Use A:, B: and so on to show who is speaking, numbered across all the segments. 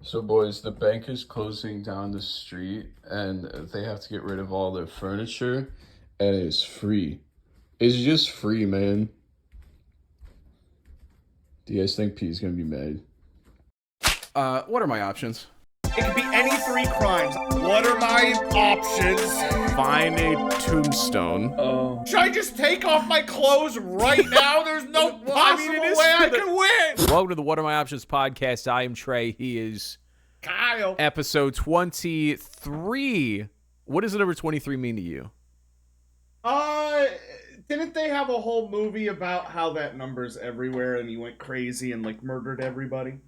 A: So, boys, the bank is closing down the street and they have to get rid of all their furniture, and it's free. It's just free, man. Do you guys think P's gonna be mad?
B: What are my options?
C: It could be any 3 crimes. What are my options?
B: Find a tombstone.
C: Should I just take off my clothes right now? There's no possible way I can win.
B: Welcome to the What Are My Options podcast. I am Trey. He is
C: Kyle.
B: Episode 23. What does the number 23 mean to you?
C: Didn't they have a whole movie about how that number's everywhere and he went crazy and like murdered everybody?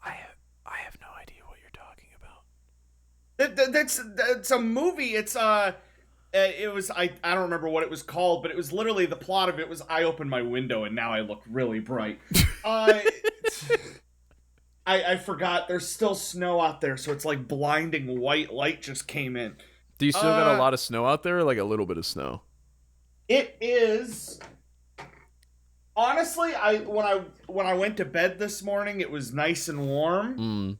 B: I have no idea what you're talking about.
C: That's a movie. It was I don't remember what it was called, but it was literally the plot of it was I opened my window and now I look really bright. I forgot there's still snow out there, so it's like blinding white light just came in.
B: Do you still got a lot of snow out there, or like a little bit of snow?
C: It is. Honestly, when I went to bed this morning, it was nice and warm.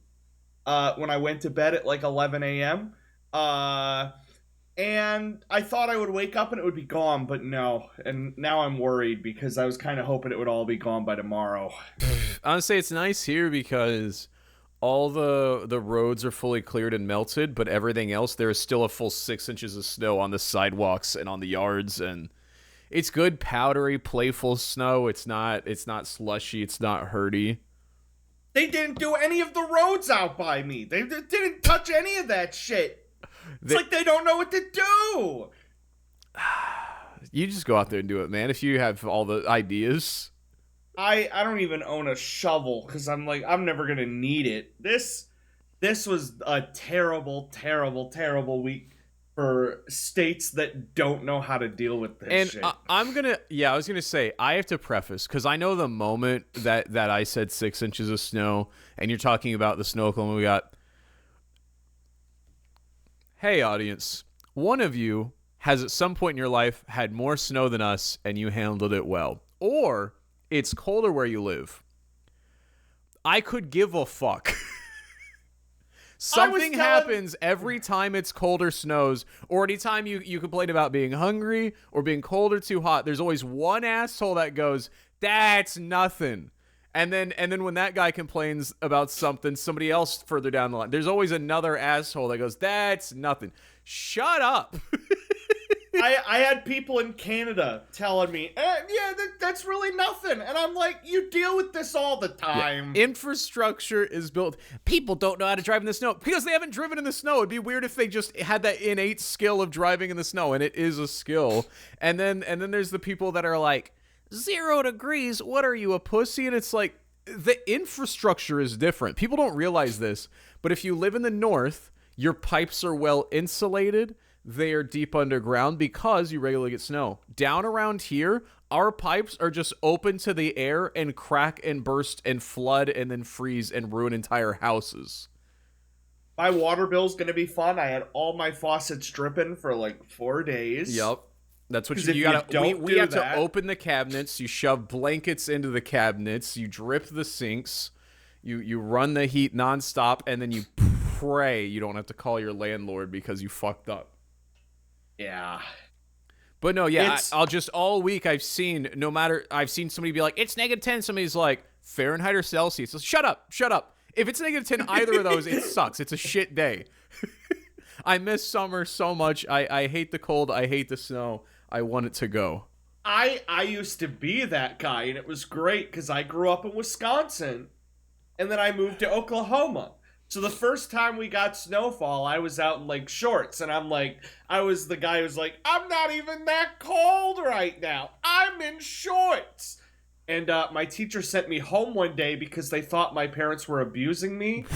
C: When I went to bed at like 11 a.m. And I thought I would wake up and it would be gone, but no. And now I'm worried because I was kind of hoping it would all be gone by tomorrow.
B: Honestly, it's nice here because all the roads are fully cleared and melted, but everything else, there is still a full 6 inches of snow on the sidewalks and on the yards, and it's good, powdery, playful snow. It's not slushy. It's not hurty.
C: They didn't do any of the roads out by me. They didn't touch any of that shit. It's like they don't know what to do.
B: You just go out there and do it, man. If you have all the ideas.
C: I don't even own a shovel because I'm never gonna need it. This was a terrible, terrible, terrible week for states that don't know how to deal with this shit.
B: I was gonna say, I have to preface, because I know the moment that I said 6 inches of snow, and you're talking about the snow Oklahoma we got. Hey, audience, one of you has at some point in your life had more snow than us, and you handled it well. Or it's colder where you live. I could give a fuck. Something happens every time it's cold or snows, or anytime you complain about being hungry or being cold or too hot. There's always one asshole that goes, "That's nothing." And then when that guy complains about something, somebody else further down the line, there's always another asshole that goes, "That's nothing." Shut up.
C: I had people in Canada telling me, that's really nothing. And I'm like, you deal with this all the time.
B: Yeah. Infrastructure is built. People don't know how to drive in the snow because they haven't driven in the snow. It'd be weird if they just had that innate skill of driving in the snow, and it is a skill. And then there's the people that are like, 0 degrees, what are you, a pussy? And it's like, the infrastructure is different. People don't realize this, but if you live in the north, your pipes are well insulated. They are deep underground because you regularly get snow. Down around here, our pipes are just open to the air and crack and burst and flood and then freeze and ruin entire houses.
C: My water bill's gonna be fun. I had all my faucets dripping for like 4 days.
B: Yep. That's what you gotta. We have to open the cabinets. You shove blankets into the cabinets. You drip the sinks. You run the heat nonstop, and then you pray you don't have to call your landlord because you fucked up.
C: Yeah.
B: But no, yeah, I'll just all week I've seen somebody be like, it's -10. Somebody's like, Fahrenheit or Celsius. So shut up. If it's -10, either of those, it sucks. It's a shit day. I miss summer so much. I hate the cold. I hate the snow. I want it to go.
C: I used to be that guy, and it was great because I grew up in Wisconsin, and then I moved to Oklahoma. So the first time we got snowfall, I was out in like shorts, and I was the guy who's like, I'm not even that cold right now. I'm in shorts. And my teacher sent me home one day because they thought my parents were abusing me.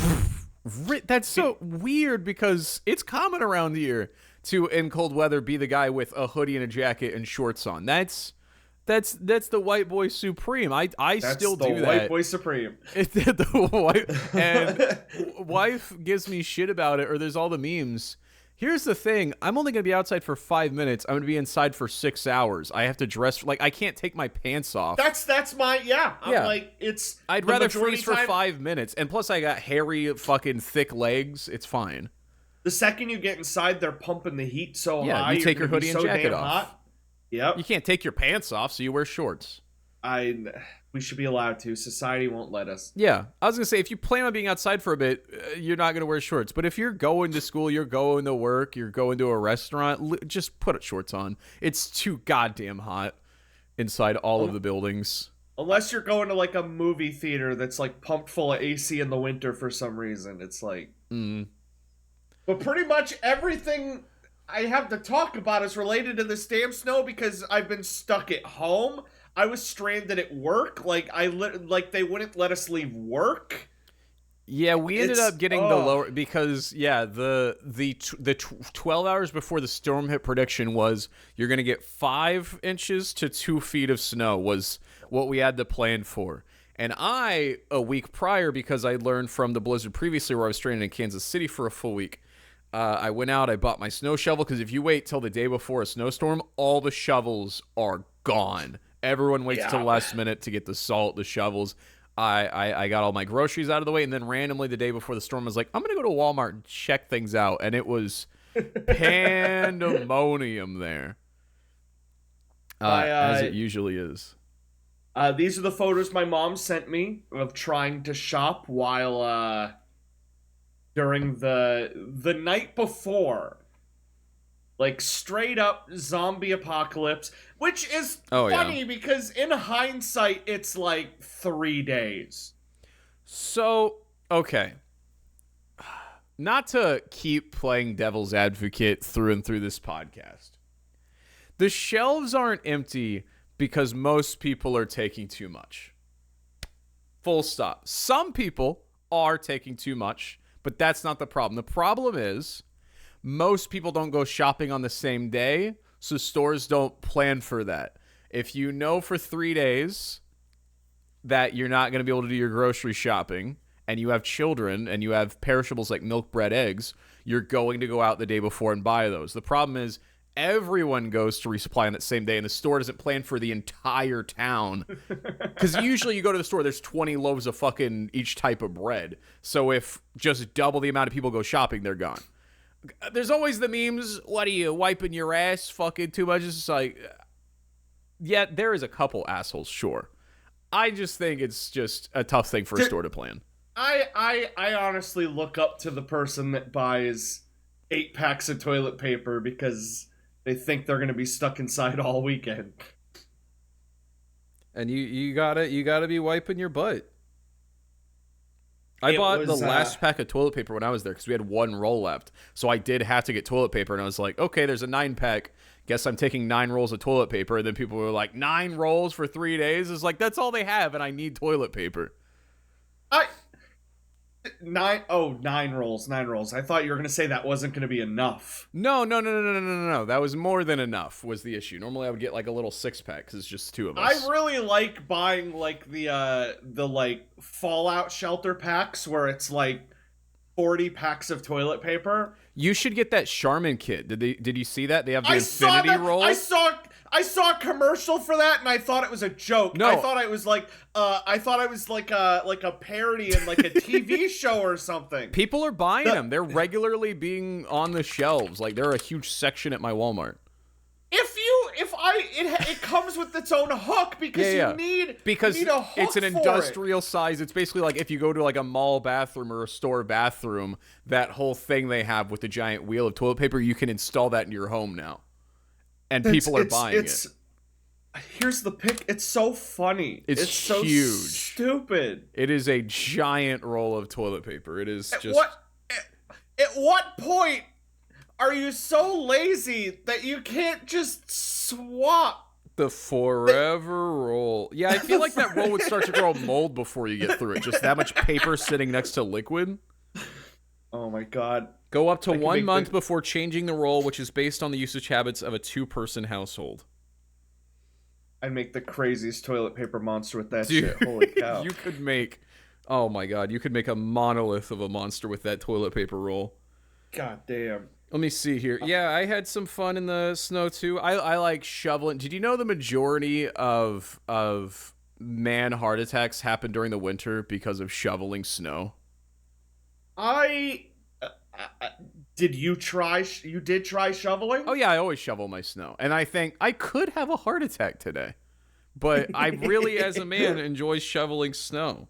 B: That's so weird because it's common around here to, in cold weather, be the guy with a hoodie and a jacket and shorts on. That's the white boy supreme. I still do that.
C: The white boy supreme.
B: The wife gives me shit about it, or there's all the memes. Here's the thing. I'm only going to be outside for 5 minutes. I'm going to be inside for 6 hours. I have to dress. Like, I can't take my pants off.
C: That's my, yeah. I'm like, it's.
B: I'd rather freeze for 5 minutes. And plus, I got hairy, fucking thick legs. It's fine.
C: The second you get inside, they're pumping the heat so high.
B: Yeah, you take your hoodie and jacket off.
C: Hot. Yep.
B: You can't take your pants off, so you wear shorts.
C: We should be allowed to. Society won't let us.
B: Yeah, I was gonna say, if you plan on being outside for a bit, you're not gonna wear shorts. But if you're going to school, you're going to work, you're going to a restaurant, just put shorts on. It's too goddamn hot inside all of the buildings.
C: Unless you're going to like a movie theater that's like pumped full of AC in the winter for some reason. It's like. But pretty much everything I have to talk about is related to this damn snow because I've been stuck at home. I was stranded at work. Like they wouldn't let us leave work.
B: Yeah, we ended up getting the lower because the 12 hours before the storm hit prediction was you're gonna get 5 inches to 2 feet of snow was what we had to plan for. And a week prior, because I learned from the blizzard previously where I was stranded in Kansas City for a full week, I went out, I bought my snow shovel, because if you wait till the day before a snowstorm, all the shovels are gone. Everyone waits till the last minute to get the salt, the shovels. I got all my groceries out of the way, and then randomly the day before the storm, I was like, I'm going to go to Walmart and check things out. And it was pandemonium there, as it usually is.
C: These are the photos my mom sent me of trying to shop while during the night before. Like, straight up zombie apocalypse, which is funny because in hindsight, it's like 3 days.
B: So, okay. Not to keep playing devil's advocate through and through this podcast. The shelves aren't empty because most people are taking too much. Full stop. Some people are taking too much, but that's not the problem. The problem is most people don't go shopping on the same day, so stores don't plan for that. If you know for 3 days that you're not going to be able to do your grocery shopping, and you have children, and you have perishables like milk, bread, eggs, you're going to go out the day before and buy those. The problem is everyone goes to resupply on that same day, and the store doesn't plan for the entire town. Because usually you go to the store, there's 20 loaves of fucking each type of bread. So if just double the amount of people go shopping, they're gone. There's always the memes, what are you, wiping your ass fucking too much? It's just like, yeah, there is a couple assholes, sure. I just think it's just a tough thing for a store to plan.
C: I honestly look up to the person that buys 8 packs of toilet paper because they think they're going to be stuck inside all weekend.
B: And you gotta be wiping your butt. I bought the last pack of toilet paper when I was there because we had 1 roll left. So I did have to get toilet paper, and I was like, okay, there's a 9-pack. Guess I'm taking 9 rolls of toilet paper. And then people were like, 9 rolls for 3 days? It's like, that's all they have, and I need toilet paper.
C: 9 rolls. I thought you were going to say that wasn't going to be enough.
B: No. That was more than enough was the issue. Normally I would get like a little 6-pack because it's just 2 of us.
C: I really like buying like the like Fallout shelter packs where it's like 40 packs of toilet paper.
B: You should get that Charmin kit. Did you see that? They have the infinity roll.
C: I saw a commercial for that, and I thought it was a joke.
B: No.
C: I thought it was like a parody in like a TV show or something.
B: People are buying them. They're regularly being on the shelves. Like, they're a huge section at my Walmart.
C: It comes with its own hook because you need a hook
B: it's an
C: for
B: industrial size. It's basically like if you go to like a mall bathroom or a store bathroom, that whole thing they have with the giant wheel of toilet paper, you can install that in your home now. And people are buying it.
C: Here's the pic. It's so funny.
B: It's
C: so
B: huge.
C: Stupid.
B: It is a giant roll of toilet paper. It is just.
C: At what point are you so lazy that you can't just swap
B: the forever roll? Yeah, I feel like that roll would start to grow mold before you get through it. Just that much paper sitting next to liquid.
C: Oh my god.
B: Go up to 1 month before changing the roll, which is based on the usage habits of a 2-person household.
C: I'd make the craziest toilet paper monster with that shit. Holy cow.
B: You could make a monolith of a monster with that toilet paper roll.
C: God damn.
B: Let me see here. Yeah, I had some fun in the snow too. I like shoveling. Did you know the majority of man heart attacks happen during the winter because of shoveling snow?
C: Did you try? You did try shoveling?
B: Oh yeah, I always shovel my snow, and I think I could have a heart attack today, but I really, as a man, enjoy shoveling snow.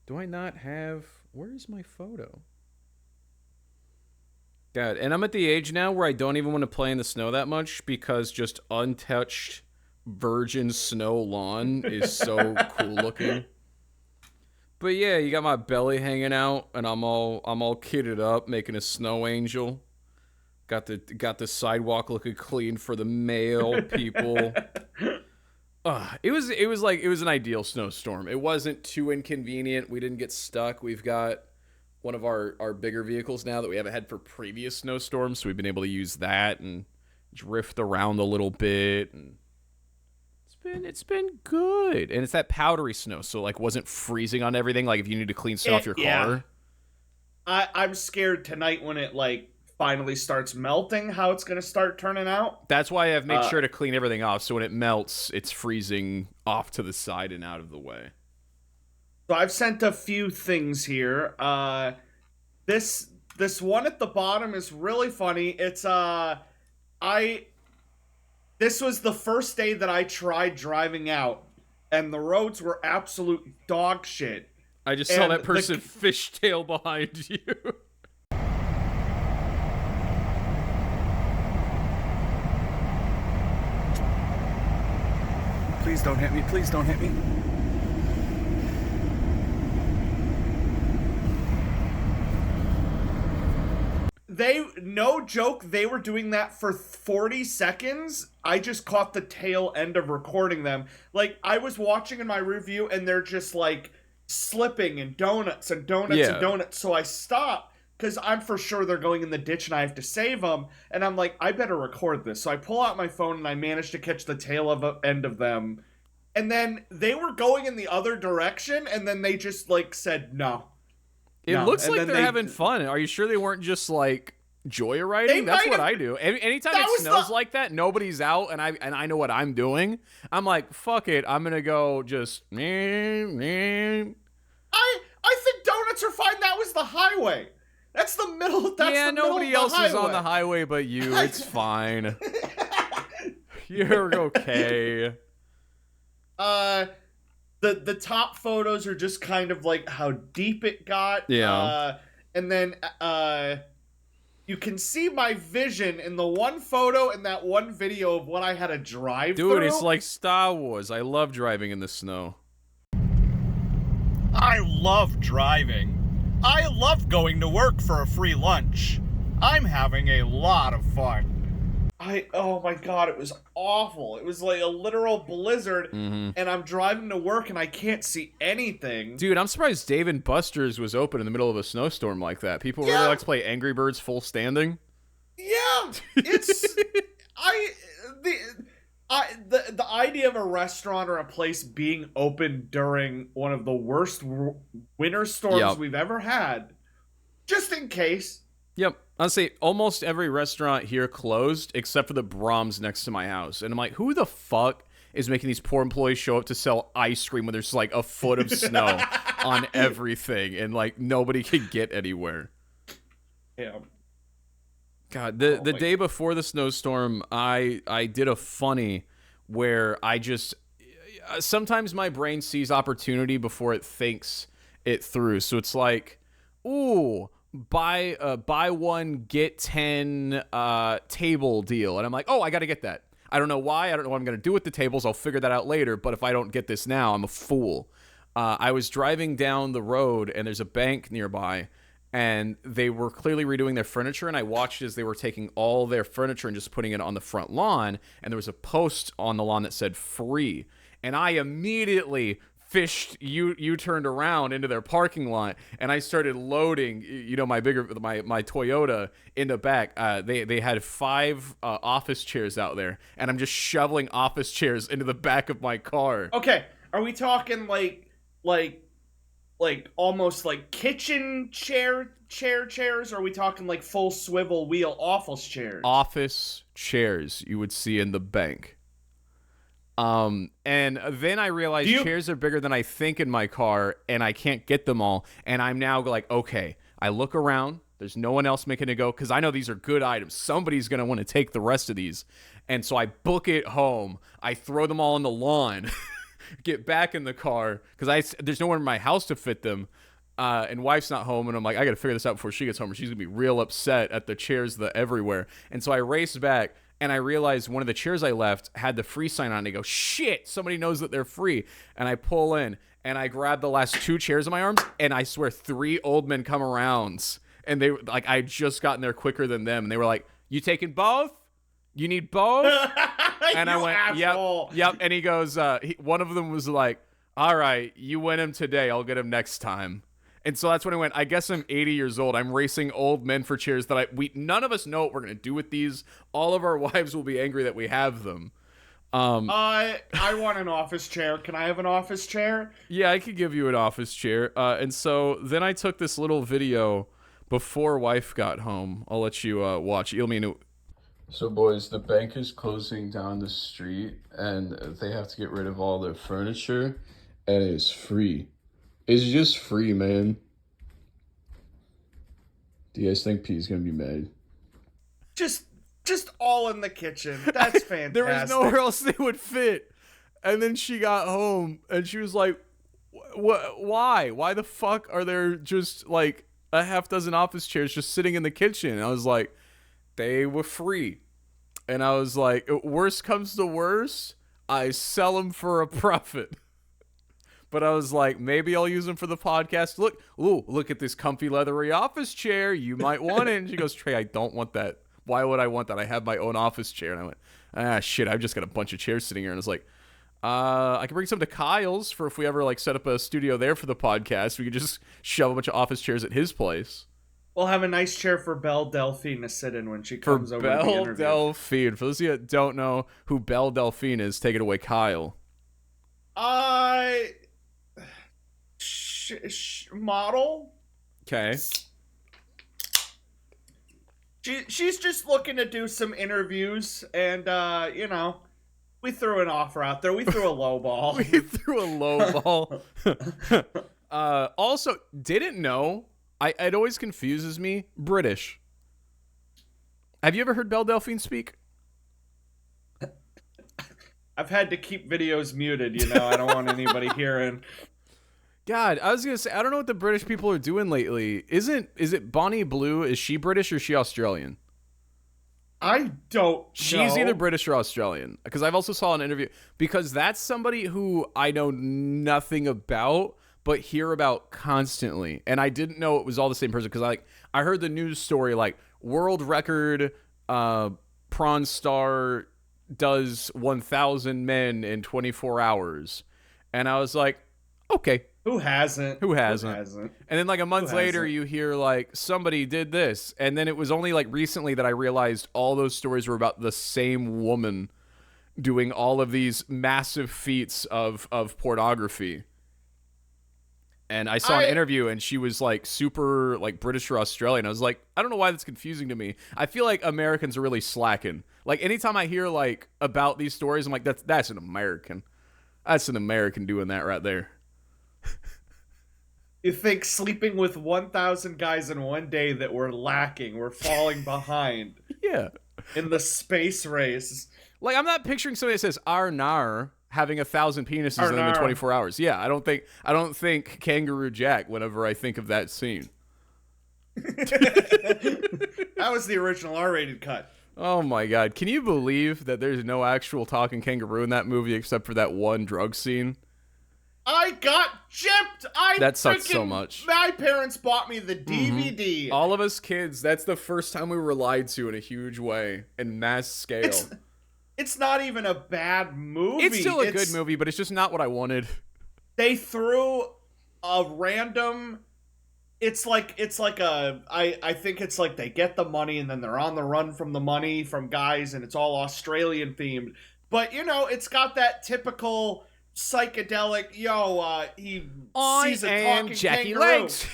B: Do I not have? Where's my photo? God, and I'm at the age now where I don't even want to play in the snow that much because just untouched virgin snow lawn is so cool looking. But yeah, you got my belly hanging out, and I'm all kitted up, making a snow angel. Got the sidewalk looking clean for the male people. It was an ideal snowstorm. It wasn't too inconvenient. We didn't get stuck. We've got one of our bigger vehicles now that we haven't had for previous snowstorms, so we've been able to use that and drift around a little bit, and it's been good. And it's that powdery snow, so like wasn't freezing on everything, like if you need to clean snow off your car.
C: I'm scared tonight when it like finally starts melting how it's gonna start turning out.
B: That's why I've made sure to clean everything off, so when it melts it's freezing off to the side and out of the way.
C: So I've sent a few things here. This one at the bottom is really funny. It's this was the first day that I tried driving out, and the roads were absolute dog shit.
B: I just saw that person fishtail behind you.
D: Please don't hit me. Please don't hit me.
C: No joke, they were doing that for 40 seconds. I just caught the tail end of recording them. Like, I was watching in my review, and they're just, like, slipping and donuts and donuts and donuts. So I stopped, because I'm for sure they're going in the ditch, and I have to save them. And I'm like, I better record this. So I pull out my phone, and I managed to catch the tail end of them. And then they were going in the other direction, and then they just, like, said no.
B: It looks like they're having fun. Are you sure they weren't just, like, joyriding? That's what I do. Anytime it snows like that, nobody's out, and I know what I'm doing. I'm like, fuck it. I'm gonna go just.
C: I think donuts are fine. That was the highway. That's the middle. That's
B: nobody else is on the highway but you. It's fine. You're okay.
C: The top photos are just kind of like how deep it got.
B: Yeah.
C: And then you can see my vision in the one photo and that one video of what I had to drive through.
B: Dude, it's like Star Wars. I love driving in the snow.
D: I love driving. I love going to work for a free lunch. I'm having a lot of fun.
C: Oh my god, it was awful. It was like a literal blizzard, and I'm driving to work and I can't see anything.
B: Dude, I'm surprised Dave & Buster's was open in the middle of a snowstorm like that. People really like to play Angry Birds full standing.
C: Yeah, it's the idea of a restaurant or a place being open during one of the worst winter storms we've ever had, just in case.
B: Yep. Honestly, almost every restaurant here closed except for the Brahms next to my house. And I'm like, who the fuck is making these poor employees show up to sell ice cream when there's like a foot of snow on everything and like nobody can get anywhere?
C: Yeah.
B: God, the day before the snowstorm, I did a funny where I just sometimes my brain sees opportunity before it thinks it through. So it's like, ooh, buy one get 10 table deal, and I'm like, oh, I gotta get that. I don't know why. I don't know what I'm gonna do with the tables. I'll figure that out later. But if I don't get this now, I'm a fool. I was driving down the road, and there's a bank nearby, and they were clearly redoing their furniture, and I watched as they were taking all their furniture and just putting it on the front lawn, and there was a post on the lawn that said free, and I immediately you turned around into their parking lot, and I started loading, my Toyota in the back. They had 5 office chairs out there, and I'm just shoveling office chairs into the back of my car.
C: Okay, are we talking like like almost like kitchen chairs, or are we talking like full swivel wheel office chairs?
B: Office chairs you would see in the bank. And then I realized chairs are bigger than I think in my car, and I can't get them all. And I'm now like, okay, I look around. There's no one else making it go because I know these are good items. Somebody's going to want to take the rest of these. And so I book it home. I throw them all on the lawn, get back in the car because there's nowhere in my house to fit them. And wife's not home, and I'm like, I got to figure this out before she gets home, or she's going to be real upset at the chairs everywhere. And so I race back, and I realized one of the chairs I left had the free sign on it. I go, shit, somebody knows that they're free. And I pull in, and I grab the last 2 chairs in my arms, and I swear 3 old men come around. And they like, I had just gotten there quicker than them, and they were like, "You taking both? You need both?" And I went,
C: asshole.
B: "Yep." And he goes, one of them was like, "All right, you win him today. I'll get him next time." And so that's when I went, I guess I'm 80 years old. I'm racing old men for chairs that none of us know what we're gonna do with these. All of our wives will be angry that we have them.
C: I want an office chair. Can I have an office chair?
B: Yeah, I could give you an office chair. And so then I took this little video before wife got home. I'll let you watch.
A: So, boys, the bank is closing down the street, and they have to get rid of all their furniture, and it's free. It's just free, man. Do you guys think P's gonna be mad?
C: Just all in the kitchen. That's fantastic.
B: There was nowhere else they would fit. And then she got home, and she was like, "What? Why? Why the fuck are there just like a half dozen office chairs just sitting in the kitchen?" And I was like, they were free. And I was like, worst comes to worst, I sell them for a profit. But I was like, maybe I'll use them for the podcast. Look at this comfy leathery office chair. You might want it. And she goes, "Trey, I don't want that. Why would I want that? I have my own office chair." And I went, shit, I've just got a bunch of chairs sitting here. And I was like, I can bring some to Kyle's for if we ever like set up a studio there for the podcast. We could just shove a bunch of office chairs at his place.
C: We'll have a nice chair for Belle Delphine to sit in when she comes over to the
B: Belle
C: interview.
B: Delphine. For those of you that don't know who Belle Delphine is, take it away, Kyle.
C: Model.
B: Okay.
C: She's just looking to do some interviews, and we threw an offer out there. We threw a low ball.
B: We threw a low ball. Also, didn't know. It always confuses me. British. Have you ever heard Belle Delphine speak?
C: I've had to keep videos muted. I don't want anybody hearing.
B: God, I was gonna say I don't know what the British people are doing lately. Is it Bonnie Blue? Is she British or is she Australian?
C: I don't know.
B: She's either British or Australian. Because I've also saw an interview. Because that's somebody who I know nothing about, but hear about constantly. And I didn't know it was all the same person. Because I heard the news story, like, world record prawn star does 1,000 men in 24 hours. And I was like, okay.
C: Who hasn't?
B: And then like a month later, you hear like somebody did this. And then it was only like recently that I realized all those stories were about the same woman doing all of these massive feats of pornography. And I saw an interview and she was like super like British or Australian. I was like, I don't know why that's confusing to me. I feel like Americans are really slacking. Like anytime I hear like about these stories, I'm like, that's an American. That's an American doing that right there.
C: You think sleeping with 1,000 guys in one day that we're lacking, we're falling behind.
B: Yeah.
C: In the space race.
B: Like, I'm not picturing somebody that says Arnar having 1,000 penises in them in 24 hours. Yeah, I don't think Kangaroo Jack whenever I think of that scene.
C: That was the original R-rated cut.
B: Oh my god. Can you believe that there's no actual talking kangaroo in that movie except for that one drug scene?
C: I got gypped.
B: That sucks so much.
C: My parents bought me the DVD.
B: Mm-hmm. All of us kids, that's the first time we were lied to in a huge way, in mass scale.
C: It's not even a bad movie.
B: It's still a good movie, but it's just not what I wanted.
C: They threw a random... I think it's like they get the money and then they're on the run from the money from guys and it's all Australian themed. But, it's got that typical psychedelic, he
B: I
C: sees a
B: am
C: talking
B: Jackie
C: kangaroo.
B: Legs.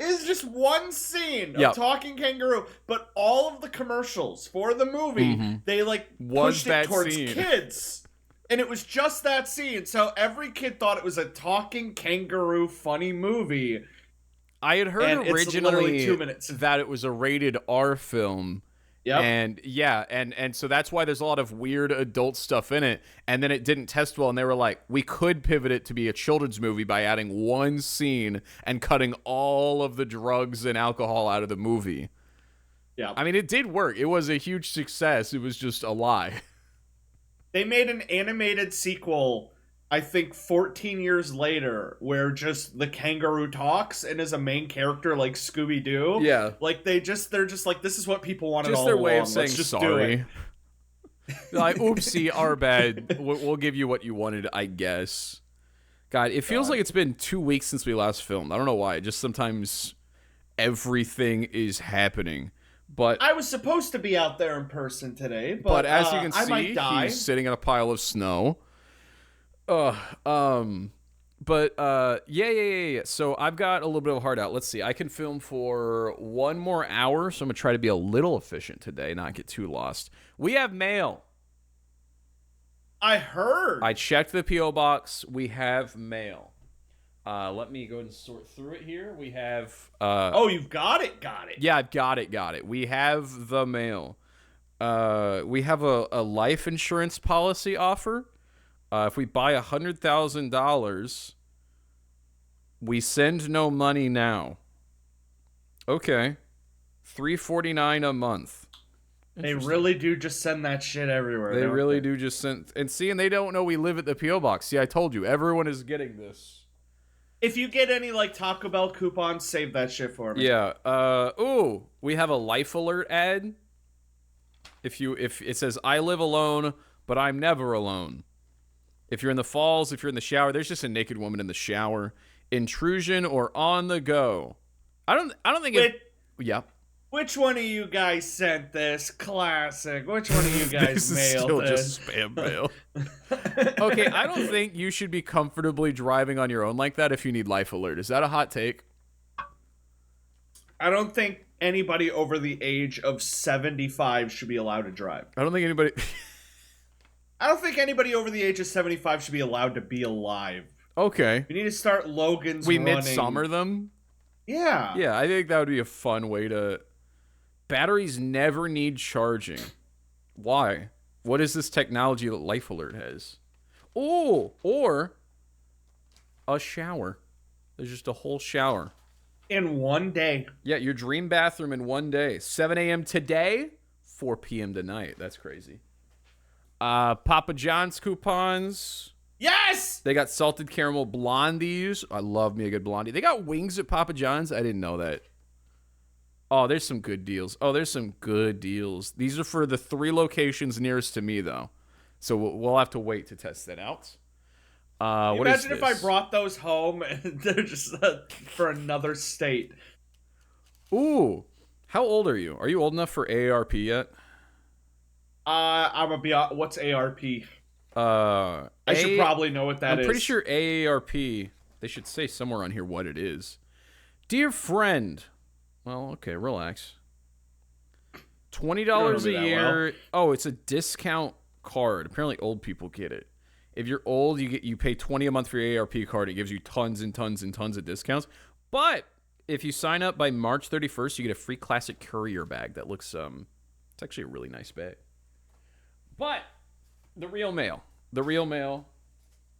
C: It's just one scene
B: Yep.
C: of talking kangaroo, but all of the commercials for the movie, they pushed it towards
B: scene.
C: kids. And it was just that scene. So every kid thought it was a talking kangaroo funny movie.
B: I had heard
C: And it's literally
B: originally
C: 2 minutes.
B: that it was a rated R film.
C: Yep.
B: And yeah, and so that's why there's a lot of weird adult stuff in it. And then it didn't test well, and they were like, we could pivot it to be a children's movie by adding one scene and cutting all of the drugs and alcohol out of the movie.
C: Yeah.
B: I mean, it did work. It was a huge success. It was just a lie.
C: They made an animated sequel, I think 14 years later, where just the kangaroo talks and is a main character like Scooby-Doo.
B: Yeah.
C: Like they're just like, this is what people wanted
B: Just
C: all
B: their
C: along.
B: way of saying
C: Let's just do
B: sorry.
C: it.
B: Like, oopsie, our bad. We'll give you what you wanted, I guess. God, it feels like it's been 2 weeks since we last filmed. I don't know why. Just sometimes everything is happening. But
C: I was supposed to be out there in person today, but
B: as you can
C: I
B: see,
C: might die.
B: he's sitting in a pile of snow. Yeah. So I've got a little bit of a heart out. Let's see. I can film for 1 more hour, so I'm gonna try to be a little efficient today, not get too lost. We have mail.
C: I heard.
B: I checked the P.O. box. We have mail. Let me go ahead and sort through it here. We have...
C: oh, you've got it? Got it.
B: Yeah, I've got it. We have the mail. We have a life insurance policy offer. If we buy $100,000, we send no money now. Okay. $349 a month.
C: They really do just send that shit everywhere.
B: They
C: don't
B: really do just send... And see, and they don't know we live at the P.O. box. See, I told you. Everyone is getting this.
C: If you get any like Taco Bell coupons, save that shit for me.
B: Yeah. Ooh, we have a life alert ad. If it says I live alone, but I'm never alone. If you're in the falls, if you're in the shower, there's just a naked woman in the shower. Intrusion or on the go. I don't think yeah.
C: Which one of you guys sent this? Classic. Which one of you guys
B: This is
C: mailed
B: still
C: this?
B: just spam mail. Okay, I don't think you should be comfortably driving on your own like that if you need life alert. Is that a hot take?
C: I don't think anybody over the age of 75 should be allowed to drive.
B: I don't think anybody...
C: I don't think anybody over the age of 75 should be allowed to be alive.
B: Okay.
C: We need to start Logan's
B: We
C: running.
B: midsummer them?
C: Yeah.
B: Yeah, I think that would be a fun way to... Batteries never need charging. Why? What is this technology that Life Alert has? Oh, or a shower. There's just a whole shower.
C: In one day.
B: Yeah, your dream bathroom in one day. 7 a.m. today, 4 p.m. tonight. That's crazy. Papa John's coupons.
C: Yes!
B: They got salted caramel blondies. I love me a good blondie. They got wings at Papa John's. I didn't know that. Oh, there's some good deals. These are for the 3 locations nearest to me, though. So we'll have to wait to test that out. What is
C: Imagine if I
B: this?
C: brought those home and they're just for another state.
B: Ooh. How old are you? Are you old enough for AARP yet?
C: I'm gonna be. What's ARP?
B: I
C: I should probably know what that is.
B: I'm pretty sure AARP, they should say somewhere on here what it is. Dear friend. Well, okay, relax. $20 a year.
C: Well.
B: Oh, it's a discount card. Apparently old people get it. If you're old, you pay $20 a month for your AARP card. It gives you tons and tons and tons of discounts. But if you sign up by March 31st, you get a free classic courier bag that looks it's actually a really nice bag. But the real mail.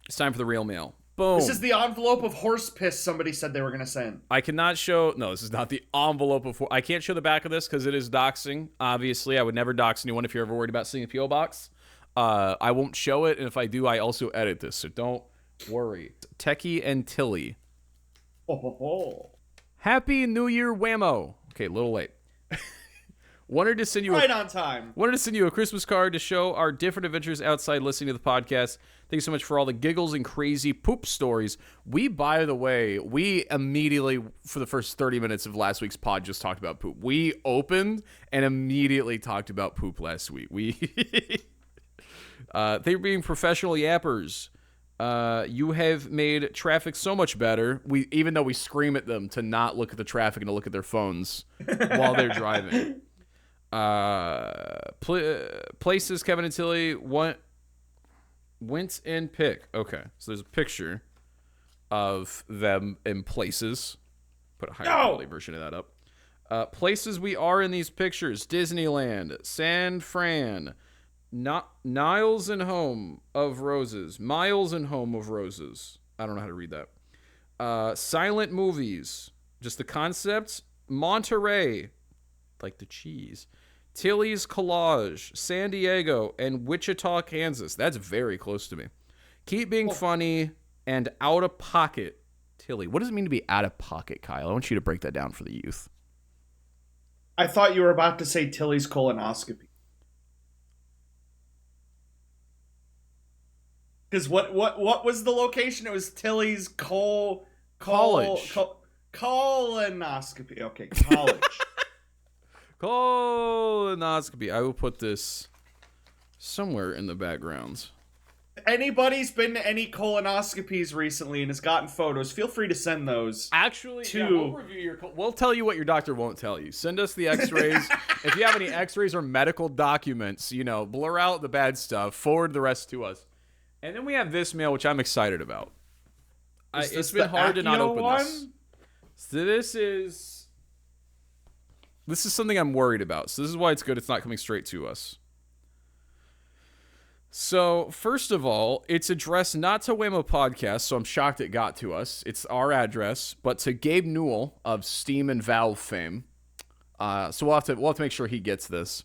B: It's time for the real mail. Boom.
C: This is the envelope of horse piss somebody said they were gonna send.
B: I cannot show... No, this is not the envelope of... I can't show the back of this because it is doxing. Obviously, I would never dox anyone if you're ever worried about seeing a P.O. box. I won't show it, and if I do, I also edit this, so don't worry. Techie and Tilly. Happy New Year, WAMO. Okay, a little late. Wanted to send you
C: on time.
B: Wanted to send you a Christmas card to show our different adventures outside listening to the podcast. Thank you so much for all the giggles and crazy poop stories. By the way, we immediately, for the first 30 minutes of last week's pod, just talked about poop. We opened and immediately talked about poop last week. They're being professional yappers. You have made traffic so much better. Even though we scream at them to not look at the traffic and to look at their phones while they're driving. Places Kevin and Tilly went and pick. Okay, so there's a picture of them in places. Put a higher quality version of that up. Places we are in these pictures: Disneyland, San Fran, Niles and Home of Roses, Miles and Home of Roses. I don't know how to read that. Silent movies, just the concept. Monterey, like the cheese. Tilly's Collage, San Diego, and Wichita, Kansas. That's very close to me. Keep being funny and out of pocket. Tilly, what does it mean to be out of pocket, Kyle? I want you to break that down for the youth.
C: I thought you were about to say Tilly's colonoscopy. Because what was the location? It was Tilly's
B: college.
C: Colonoscopy. Okay, college.
B: Colonoscopy. I will put this somewhere in the background.
C: If anybody's been to any colonoscopies recently and has gotten photos, feel free to send those.
B: Actually, we'll review we'll tell you what your doctor won't tell you. Send us the x-rays. If you have any x-rays or medical documents, blur out the bad stuff, forward the rest to us. And then we have this mail, which I'm excited about. It's been hard to not open this. So this is something I'm worried about. So this is why it's good it's not coming straight to us. So, first of all, it's addressed not to WAMO Podcast, so I'm shocked it got to us. It's our address, but to Gabe Newell of Steam and Valve fame. So we'll have to make sure he gets this.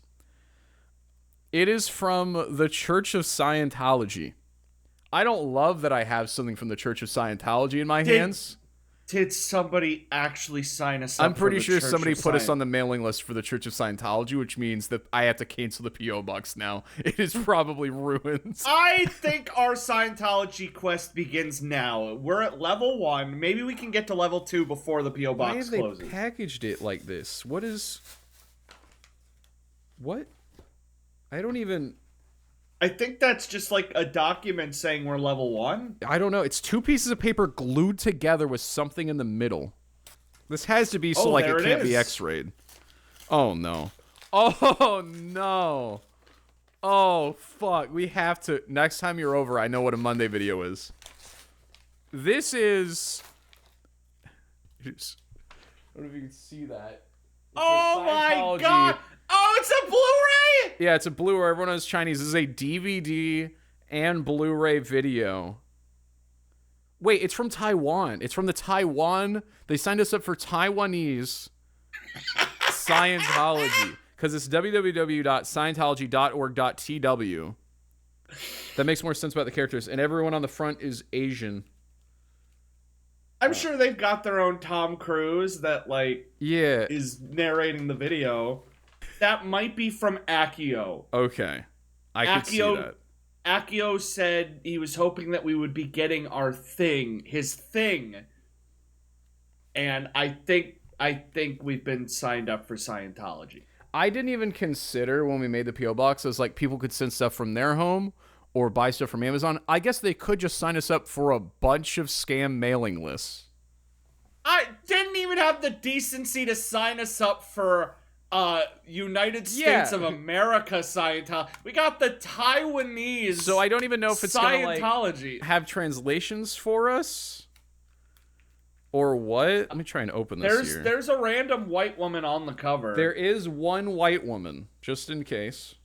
B: It is from the Church of Scientology. I don't love that I have something from the Church of Scientology in my hands.
C: Did somebody actually sign us up?
B: I'm pretty sure somebody put us on the mailing list for the Church of Scientology, which means that I have to cancel the P.O. box now. It is probably ruined.
C: I think our Scientology quest begins now. We're at level 1. Maybe we can get to level 2 before the P.O. box closes.
B: Why have they packaged it like this? What? I don't even...
C: I think that's just like a document saying we're level 1.
B: I don't know. It's 2 pieces of paper glued together with something in the middle. This has to be so it can't be x-rayed. Oh, no. Oh, no. Oh, fuck. We have to... Next time you're over, I know what a Monday video is. This is... I don't know if you can see that.
C: Oh, my God. Oh, it's a Blu-ray?
B: Yeah, it's a Blu-ray. Everyone knows Chinese. This is a DVD and Blu-ray video. Wait, it's from Taiwan. It's from the Taiwan. They signed us up for Taiwanese Scientology because it's www.scientology.org.tw. That makes more sense about the characters. And everyone on the front is Asian.
C: I'm sure they've got their own Tom Cruise that, is narrating the video. That might be from Akio.
B: Okay. I could see that.
C: Akio said he was hoping that we would be getting his thing. And I think we've been signed up for Scientology.
B: I didn't even consider when we made the P.O. box as people could send stuff from their home or buy stuff from Amazon. I guess they could just sign us up for a bunch of scam mailing lists.
C: I didn't even have the decency to sign us up for United States of America Scientology. We got the Taiwanese.
B: So I don't even know if it's
C: Scientology
B: gonna have translations for us or what. Let me try and open this here.
C: There's a random white woman on the cover.
B: There is one white woman, just in case.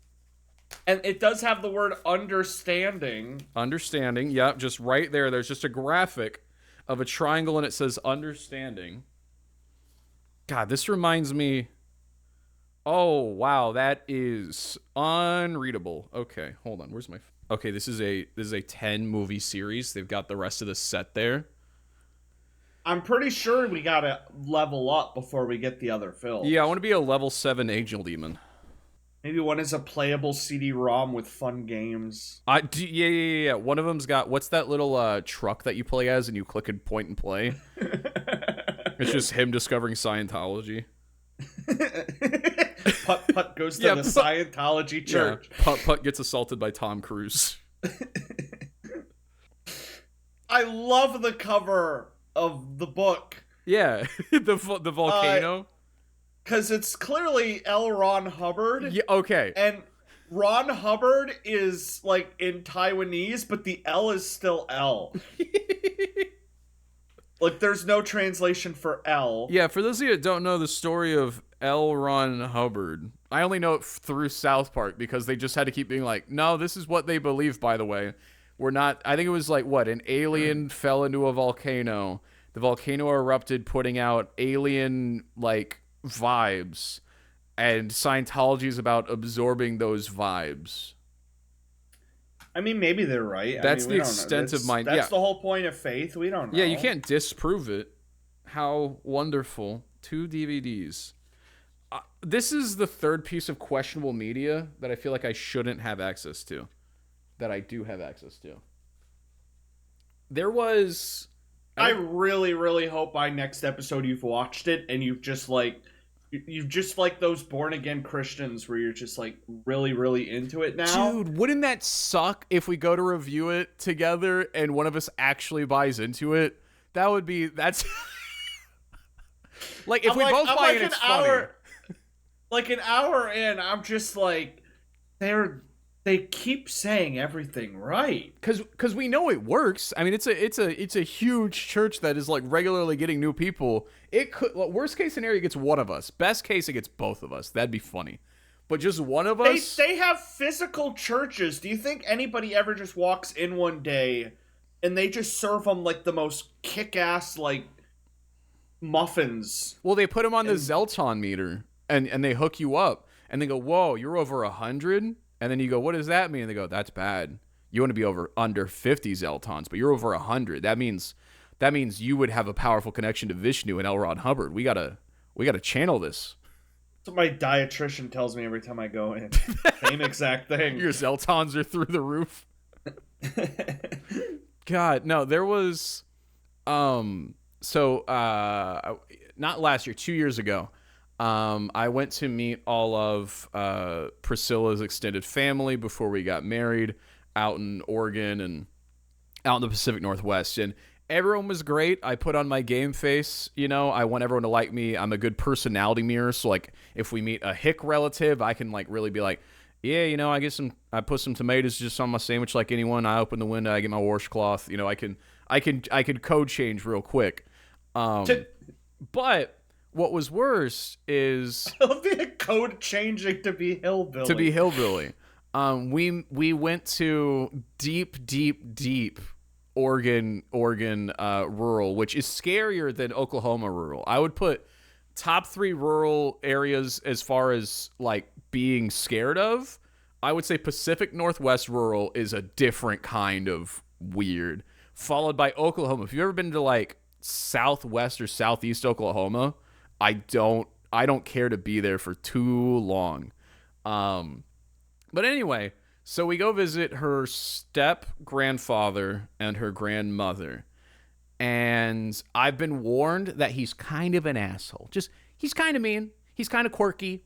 C: And it does have the word understanding.
B: Understanding, yep, just right there. There's just a graphic of a triangle and it says understanding. God, this reminds me... Oh, wow, that is unreadable. Okay, hold on. Where's my... Okay, this is a 10 movie series. They've got the rest of the set there.
C: I'm pretty sure we gotta level up before we get the other films.
B: Yeah, I want to be a level 7 Angel Demon.
C: Maybe one is a playable CD-ROM with fun games.
B: Yeah. One of them's got... What's that little truck that you play as and you click and point and play? It's just him discovering Scientology.
C: Putt goes to
B: Yeah,
C: the
B: Putt-
C: Scientology church.
B: Yeah, Putt gets assaulted by Tom Cruise.
C: I love the cover of the book.
B: Yeah, the volcano.
C: Because it's clearly L. Ron Hubbard.
B: Yeah, okay.
C: And Ron Hubbard is, like, in Taiwanese, but the L is still L. Like, there's no translation for L.
B: Yeah, for those of you that don't know the story of L. Ron Hubbard, I only know it through South Park because they just had to keep being like, no, this is what they believe, by the way. We're not, I think it was like, what, an alien fell into a volcano. The volcano erupted, putting out alien, like, vibes. And Scientology is about absorbing those vibes.
C: I mean, maybe they're right.
B: That's
C: the
B: the extent of my...
C: That's the whole point of faith. We don't know.
B: Yeah, you can't disprove it. How wonderful. 2 DVDs. This is the third piece of questionable media that I feel like I shouldn't have access to. That I do have access to. There was...
C: I really, really hope by next episode you've watched it and you've just like those born again Christians where you're just like really, really into it now.
B: Dude, wouldn't that suck if we go to review it together and one of us actually buys into it? That's like if we both buy it, it's funny.
C: Like an hour in, I'm just like, they keep saying everything right.
B: Cause we know it works. I mean, it's a huge church that is like regularly getting new people. It could, worst case scenario, it gets one of us. Best case, it gets both of us. That'd be funny. But just one of us.
C: They have physical churches. Do you think anybody ever just walks in one day and they just serve them like the most kick-ass like muffins?
B: Well, they put them on the Zelton meter and they hook you up and they go, whoa, you're over 100. And then you go, what does that mean? And they go, that's bad. You want to be under 50 Zeltons, but you're over 100. That means you would have a powerful connection to Vishnu and L. Ron Hubbard. We gotta channel this.
C: That's what my dietitian tells me every time I go in. Same exact thing.
B: Your Zeltons are through the roof. God, no, there was, not last year, 2 years ago. I went to meet all of Priscilla's extended family before we got married out in Oregon and out in the Pacific Northwest. And everyone was great. I put on my game face. You know, I want everyone to like me. I'm a good personality mirror. So, like, if we meet a hick relative, I can, like, really be like, yeah, you know, I put some tomatoes just on my sandwich like anyone. I open the window, I get my washcloth. You know, I can code change real quick. But... what was worse is
C: I'll be a code changing to be hillbilly.
B: We went to deep Oregon rural, which is scarier than Oklahoma rural. I would put top 3 rural areas as far as like being scared of. I would say Pacific Northwest rural is a different kind of weird, followed by Oklahoma. If you've ever been to like Southwest or Southeast Oklahoma, I don't care to be there for too long. But anyway, so we go visit her step-grandfather and her grandmother. And I've been warned that he's kind of an asshole. He's kind of mean. He's kind of quirky.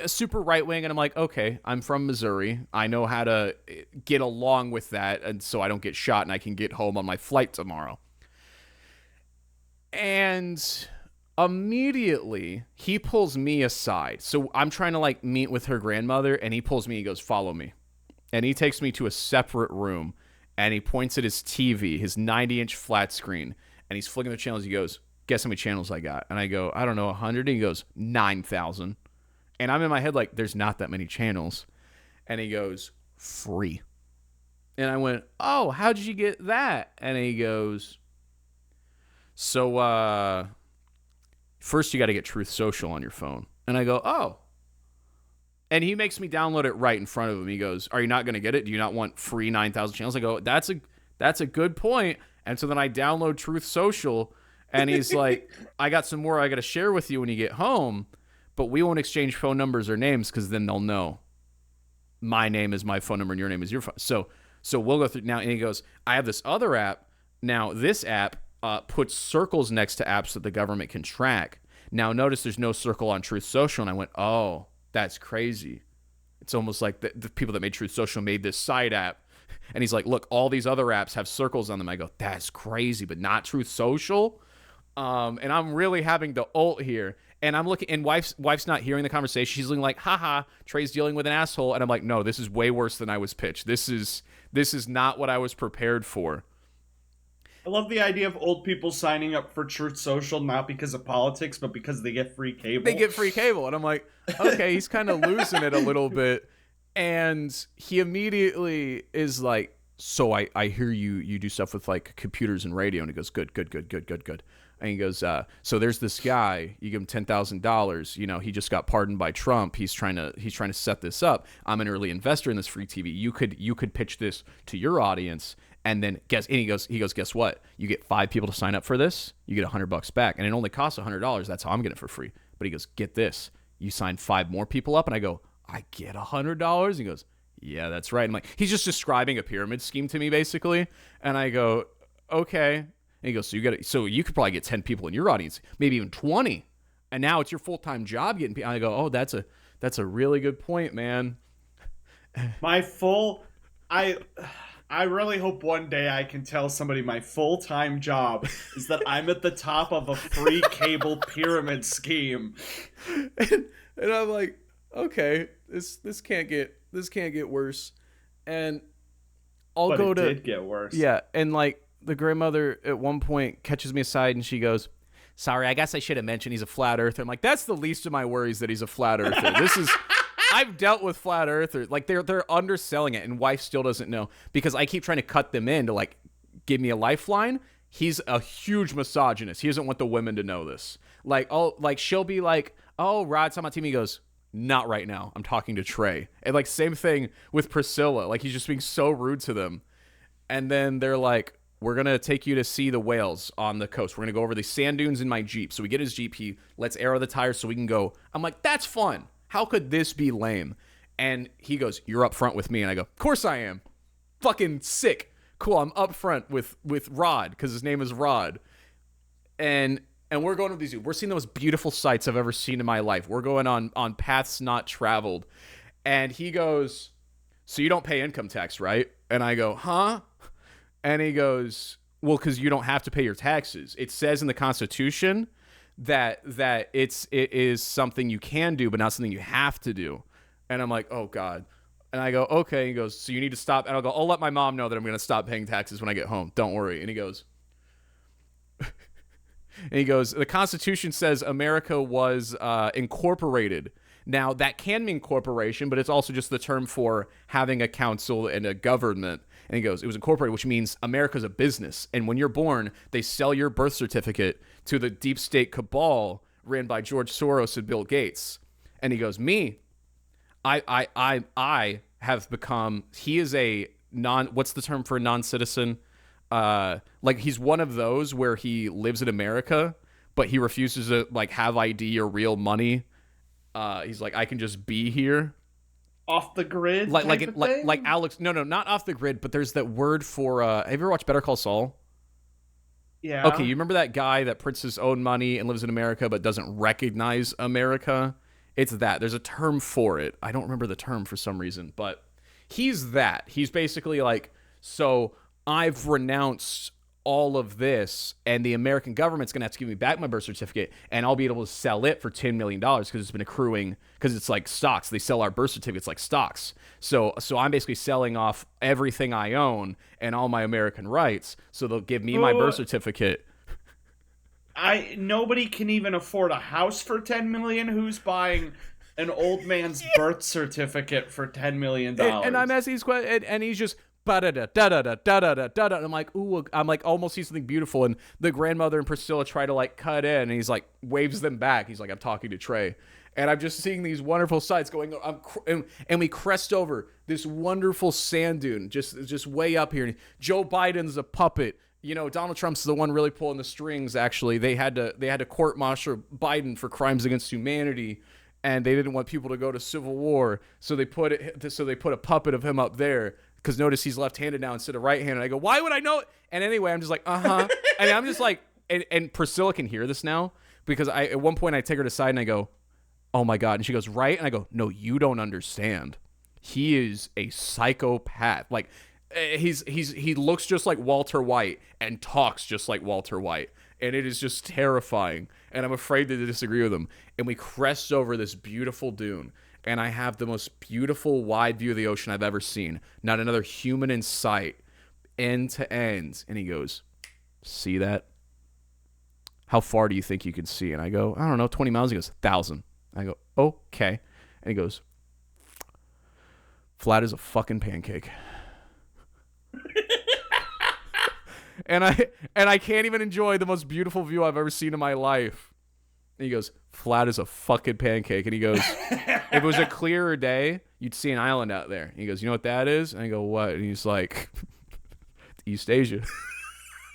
B: Super right-wing. And I'm like, okay, I'm from Missouri. I know how to get along with that, and so I don't get shot and I can get home on my flight tomorrow. And... immediately, he pulls me aside. So I'm trying to like meet with her grandmother, and he pulls me. He goes, follow me. And he takes me to a separate room, and he points at his TV, his 90-inch flat screen, and he's flicking the channels. He goes, guess how many channels I got? And I go, I don't know, 100? And he goes, 9,000. And I'm in my head like, there's not that many channels. And he goes, free. And I went, oh, how'd you get that? And he goes, so, first, you got to get Truth Social on your phone. And I go, oh. And he makes me download it right in front of him. He goes, are you not going to get it? Do you not want free 9,000 channels? I go, that's a good point. And so then I download Truth Social, and he's like, I got some more I got to share with you when you get home, but we won't exchange phone numbers or names because then they'll know my name is my phone number and your name is your phone. So we'll go through now. And he goes, I have this other app. Now, this app puts circles next to apps that the government can track. Now, notice there's no circle on Truth Social. And I went, oh, that's crazy. It's almost like the people that made Truth Social made this side app. And he's like, look, all these other apps have circles on them. I go, that's crazy, but not Truth Social. And I'm really having to ult here. And I'm looking, and wife's not hearing the conversation. She's looking like, haha, Trey's dealing with an asshole. And I'm like, no, this is way worse than I was pitched. This is not what I was prepared for.
C: I love the idea of old people signing up for Truth Social, not because of politics, but because they get free cable.
B: They get free cable. And I'm like, okay, he's kind of losing it a little bit. And he immediately is like, so I hear you do stuff with like computers and radio. And he goes, good. And he goes, so there's this guy, you give him $10,000, you know, he just got pardoned by Trump. He's trying to set this up. I'm an early investor in this free TV. You could pitch this to your audience, and then he goes, guess what? You get 5 people to sign up for this, you get $100 back, and it only costs $100. That's how I'm getting it for free. But he goes, get this, you sign 5 more people up, and I go, I get $100? He goes, yeah, that's right. I'm like, he's just describing a pyramid scheme to me, basically. And I go, okay. And he goes, so you could probably get 10 people in your audience, maybe even 20. And now it's your full-time job getting people. I go, oh, that's a really good point, man.
C: I really hope one day I can tell somebody my full-time job is that I'm at the top of a free cable pyramid scheme.
B: And I'm like, okay, this can't get worse. And
C: But it did get worse.
B: Yeah, and like the grandmother at one point catches me aside and she goes, sorry, I guess I should have mentioned he's a flat earther. I'm like, that's the least of my worries that he's a flat earther. I've dealt with flat earthers. Like they're underselling it, and wife still doesn't know because I keep trying to cut them in to like give me a lifeline. He's a huge misogynist. He doesn't want the women to know this. Like, oh, like she'll be like, oh, Rod's on my team. He goes, not right now. I'm talking to Trey. And like same thing with Priscilla. Like he's just being so rude to them. And then they're like, we're going to take you to see the whales on the coast. We're going to go over the sand dunes in my Jeep. So we get his Jeep. He lets air the tires so we can go. I'm like, that's fun. How could this be lame? And he goes, you're up front with me. And I go, of course I am. Fucking sick. Cool. I'm up front with Rod because his name is Rod. And we're going to these. We're seeing the most beautiful sights I've ever seen in my life. We're going on paths not traveled. And he goes, so you don't pay income tax, right? And I go, huh? And he goes, well, because you don't have to pay your taxes. It says in the Constitution that it is something you can do, but not something you have to do. And I'm like, oh God. And I go, okay. He goes, so you need to stop. And I'll go, I'll let my mom know that I'm going to stop paying taxes when I get home. Don't worry. And he goes, the Constitution says America was incorporated. Now, that can mean corporation, but it's also just the term for having a council and a government. And he goes, it was incorporated, which means America's a business. And when you're born, they sell your birth certificate to the deep state cabal ran by George Soros and Bill Gates. And he goes, I have become, he is a what's the term for a non-citizen? Like he's one of those where he lives in America, but he refuses to like have ID or real money. He's like, I can just be here.
C: Off the grid,
B: like Alex. No, not off the grid. But there's that word for. Have you ever watched Better Call Saul?
C: Yeah.
B: Okay, you remember that guy that prints his own money and lives in America but doesn't recognize America? It's that. There's a term for it. I don't remember the term for some reason, but he's that. He's basically like, so I've renounced all of this, and the American government's going to have to give me back my birth certificate, and I'll be able to sell it for $10 million because it's been accruing, because it's like stocks. They sell our birth certificates like stocks. So I'm basically selling off everything I own and all my American rights, so they'll give me my birth certificate.
C: Nobody can even afford a house for $10 million. Who's buying an old man's birth certificate for $10 million?
B: And I'm asking these questions, and he's just da-da-da-da-da-da-da-da-da. I'm like, ooh, I'm like, almost see something beautiful. And the grandmother and Priscilla try to like cut in, and he's like, waves them back. He's like, I'm talking to Trey. And I'm just seeing these wonderful sights going on. And we crest over this wonderful sand dune, just way up here. Joe Biden's a puppet. You know, Donald Trump's the one really pulling the strings, actually. They had to court-martial Biden for crimes against humanity, and they didn't want people to go to civil war. So they put a puppet of him up there. Because notice he's left-handed now instead of right-handed. I go, why would I know it? And anyway, I'm just like, uh-huh. And I'm just like, and Priscilla can hear this now. Because at one point I take her to the side and I go, oh my God. And she goes, right? And I go, no, you don't understand. He is a psychopath. Like, he looks just like Walter White and talks just like Walter White. And it is just terrifying. And I'm afraid to disagree with him. And we crest over this beautiful dune. And I have the most beautiful wide view of the ocean I've ever seen. Not another human in sight, end to end. And he goes, see that? How far do you think you can see? And I go, I don't know, 20 miles. He goes, 1,000. I go, okay. And he goes, flat as a fucking pancake. and I can't even enjoy the most beautiful view I've ever seen in my life. And he goes, flat as a fucking pancake. And he goes, if it was a clearer day, you'd see an island out there. And he goes, you know what that is? And I go, what? And he's like, East Asia.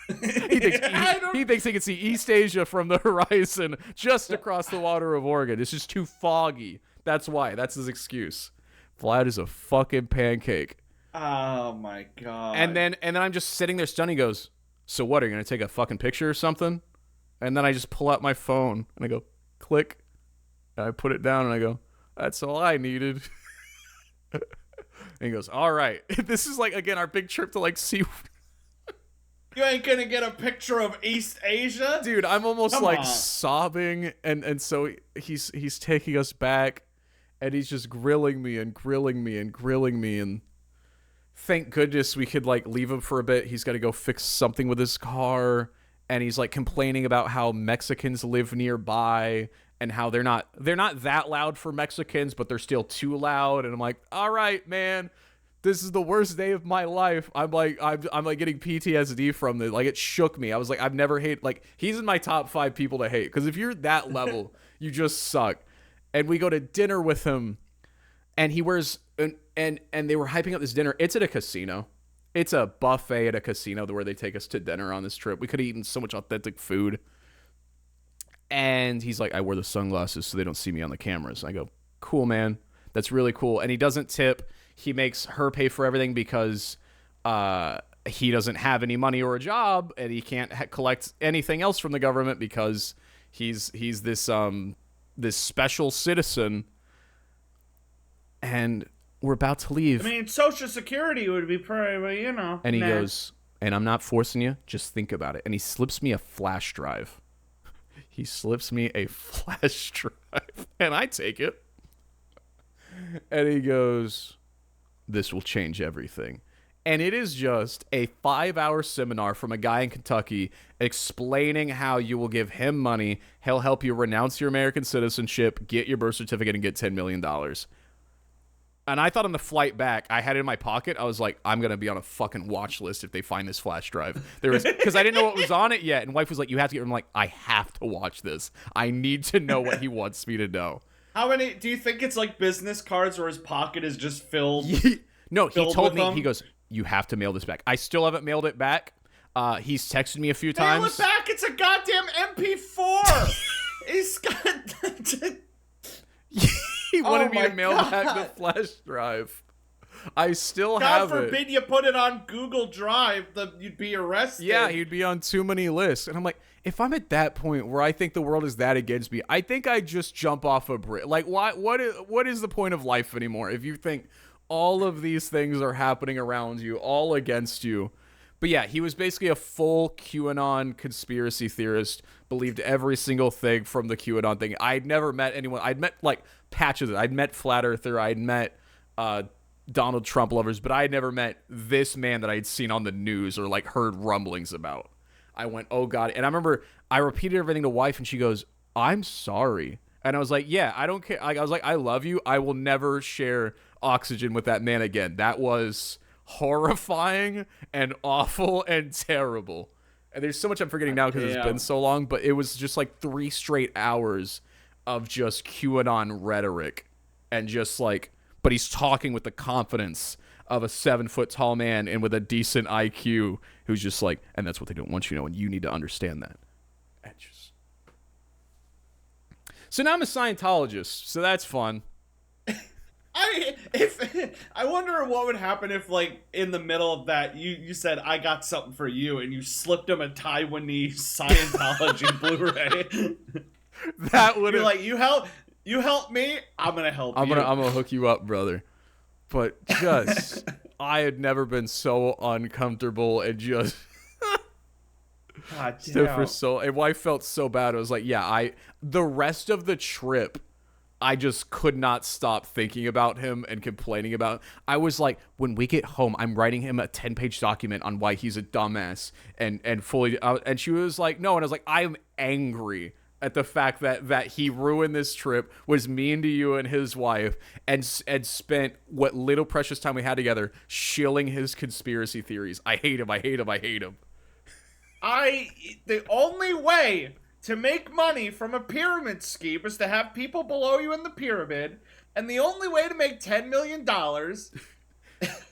B: He thinks he can see East Asia from the horizon just across the water of Oregon. It's just too foggy. That's why. That's his excuse. Flat as a fucking pancake.
C: Oh my God.
B: And then I'm just sitting there stunned. He goes, so what, are you going to take a fucking picture or something? And then I just pull out my phone and I go, click. And I put it down and I go, that's all I needed. And he goes, all right. This is like, again, our big trip to like see.
C: You ain't gonna get a picture of East Asia?
B: Dude, I'm almost
C: Come
B: like
C: on.
B: sobbing. And so he's taking us back and he's just grilling me and grilling me and grilling me. And thank goodness we could like leave him for a bit. He's got to go fix something with his car. And he's like complaining about how Mexicans live nearby and how they're not that loud for Mexicans, but they're still too loud. And I'm like, all right, man, this is the worst day of my life. I'm like getting PTSD from this. Like, it shook me. I was like, I've never hated, like, he's in my top 5 people to hate. Because if you're that level, you just suck. And we go to dinner with him, and he wears, and they were hyping up this dinner. It's at a casino. It's a buffet at a casino where they take us to dinner on this trip. We could have eaten so much authentic food. And he's like, I wear the sunglasses so they don't see me on the cameras. I go, cool, man. That's really cool. And he doesn't tip. He makes her pay for everything because he doesn't have any money or a job, and he can't collect anything else from the government because he's this this special citizen. And we're about to leave.
C: I mean, Social Security would be pretty, you know.
B: And he goes, and I'm not forcing you, just think about it. And he slips me a flash drive. He slips me a flash drive, and I take it. And he goes, this will change everything. And it is just a 5-hour seminar from a guy in Kentucky explaining how you will give him money. He'll help you renounce your American citizenship, get your birth certificate, and get $10 million. And I thought on the flight back, I had it in my pocket. I was like, I'm going to be on a fucking watch list if they find this flash drive. Because I didn't know what was on it yet. And wife was like, you have to get it. I'm like, I have to watch this. I need to know what he wants me to know.
C: How many, do you think it's like business cards where his pocket is just filled?
B: No, he
C: Filled
B: told
C: with
B: me,
C: them?
B: he goes, you have to mail this back. I still haven't mailed it back. He's texted me a few
C: Mail
B: times.
C: it back, it's a goddamn MP4! He's got...
B: He wanted me
C: my
B: to mail back the
C: God.
B: flash drive. I still
C: God
B: have it.
C: forbid you put it on Google Drive, you'd be arrested.
B: Yeah, he'd be on too many lists. And I'm like, if I'm at that point where I think the world is that against me, I think I just jump off a bridge. Like, what is the point of life anymore if you think all of these things are happening around you, all against you? But yeah, he was basically a full QAnon conspiracy theorist, believed every single thing from the QAnon thing. I'd never met anyone. I'd met, like, patches of it. I'd met Flat Earther. I'd met Donald Trump lovers, but I had never met this man that I had seen on the news or, like, heard rumblings about. I went, oh, God. And I remember I repeated everything to wife, and she goes, I'm sorry. And I was like, yeah, I don't care. I was like, I love you. I will never share oxygen with that man again. That was horrifying and awful and terrible. And there's so much I'm forgetting now because it's been so long, but it was just like 3 straight hours of just QAnon rhetoric and just like, but he's talking with the confidence of a 7-foot tall man and with a decent IQ who's just like, and that's what they don't want you to know, and you need to understand that. And just... So now I'm a Scientologist, so that's fun.
C: I wonder what would happen if, like, in the middle of that, you said, I got something for you, and you slipped him a Taiwanese Scientology Blu-ray.
B: That would
C: You're like, you You help me, I'm gonna help you.
B: I'm gonna hook you up, brother. But just, I had never been so uncomfortable and just
C: God
B: stood
C: damn.
B: for so. And wife felt so bad. I was like, yeah, the rest of the trip, I just could not stop thinking about him and complaining about him. I was like, when we get home, I'm writing him a 10-page document on why he's a dumbass and fully. And she was like, no. And I was like, I'm angry at the fact that he ruined this trip, was mean to you and his wife, and spent what little precious time we had together shilling his conspiracy theories. I hate him. I hate him. I hate him.
C: The only way to make money from a pyramid scheme is to have people below you in the pyramid, and the only way to make $10 million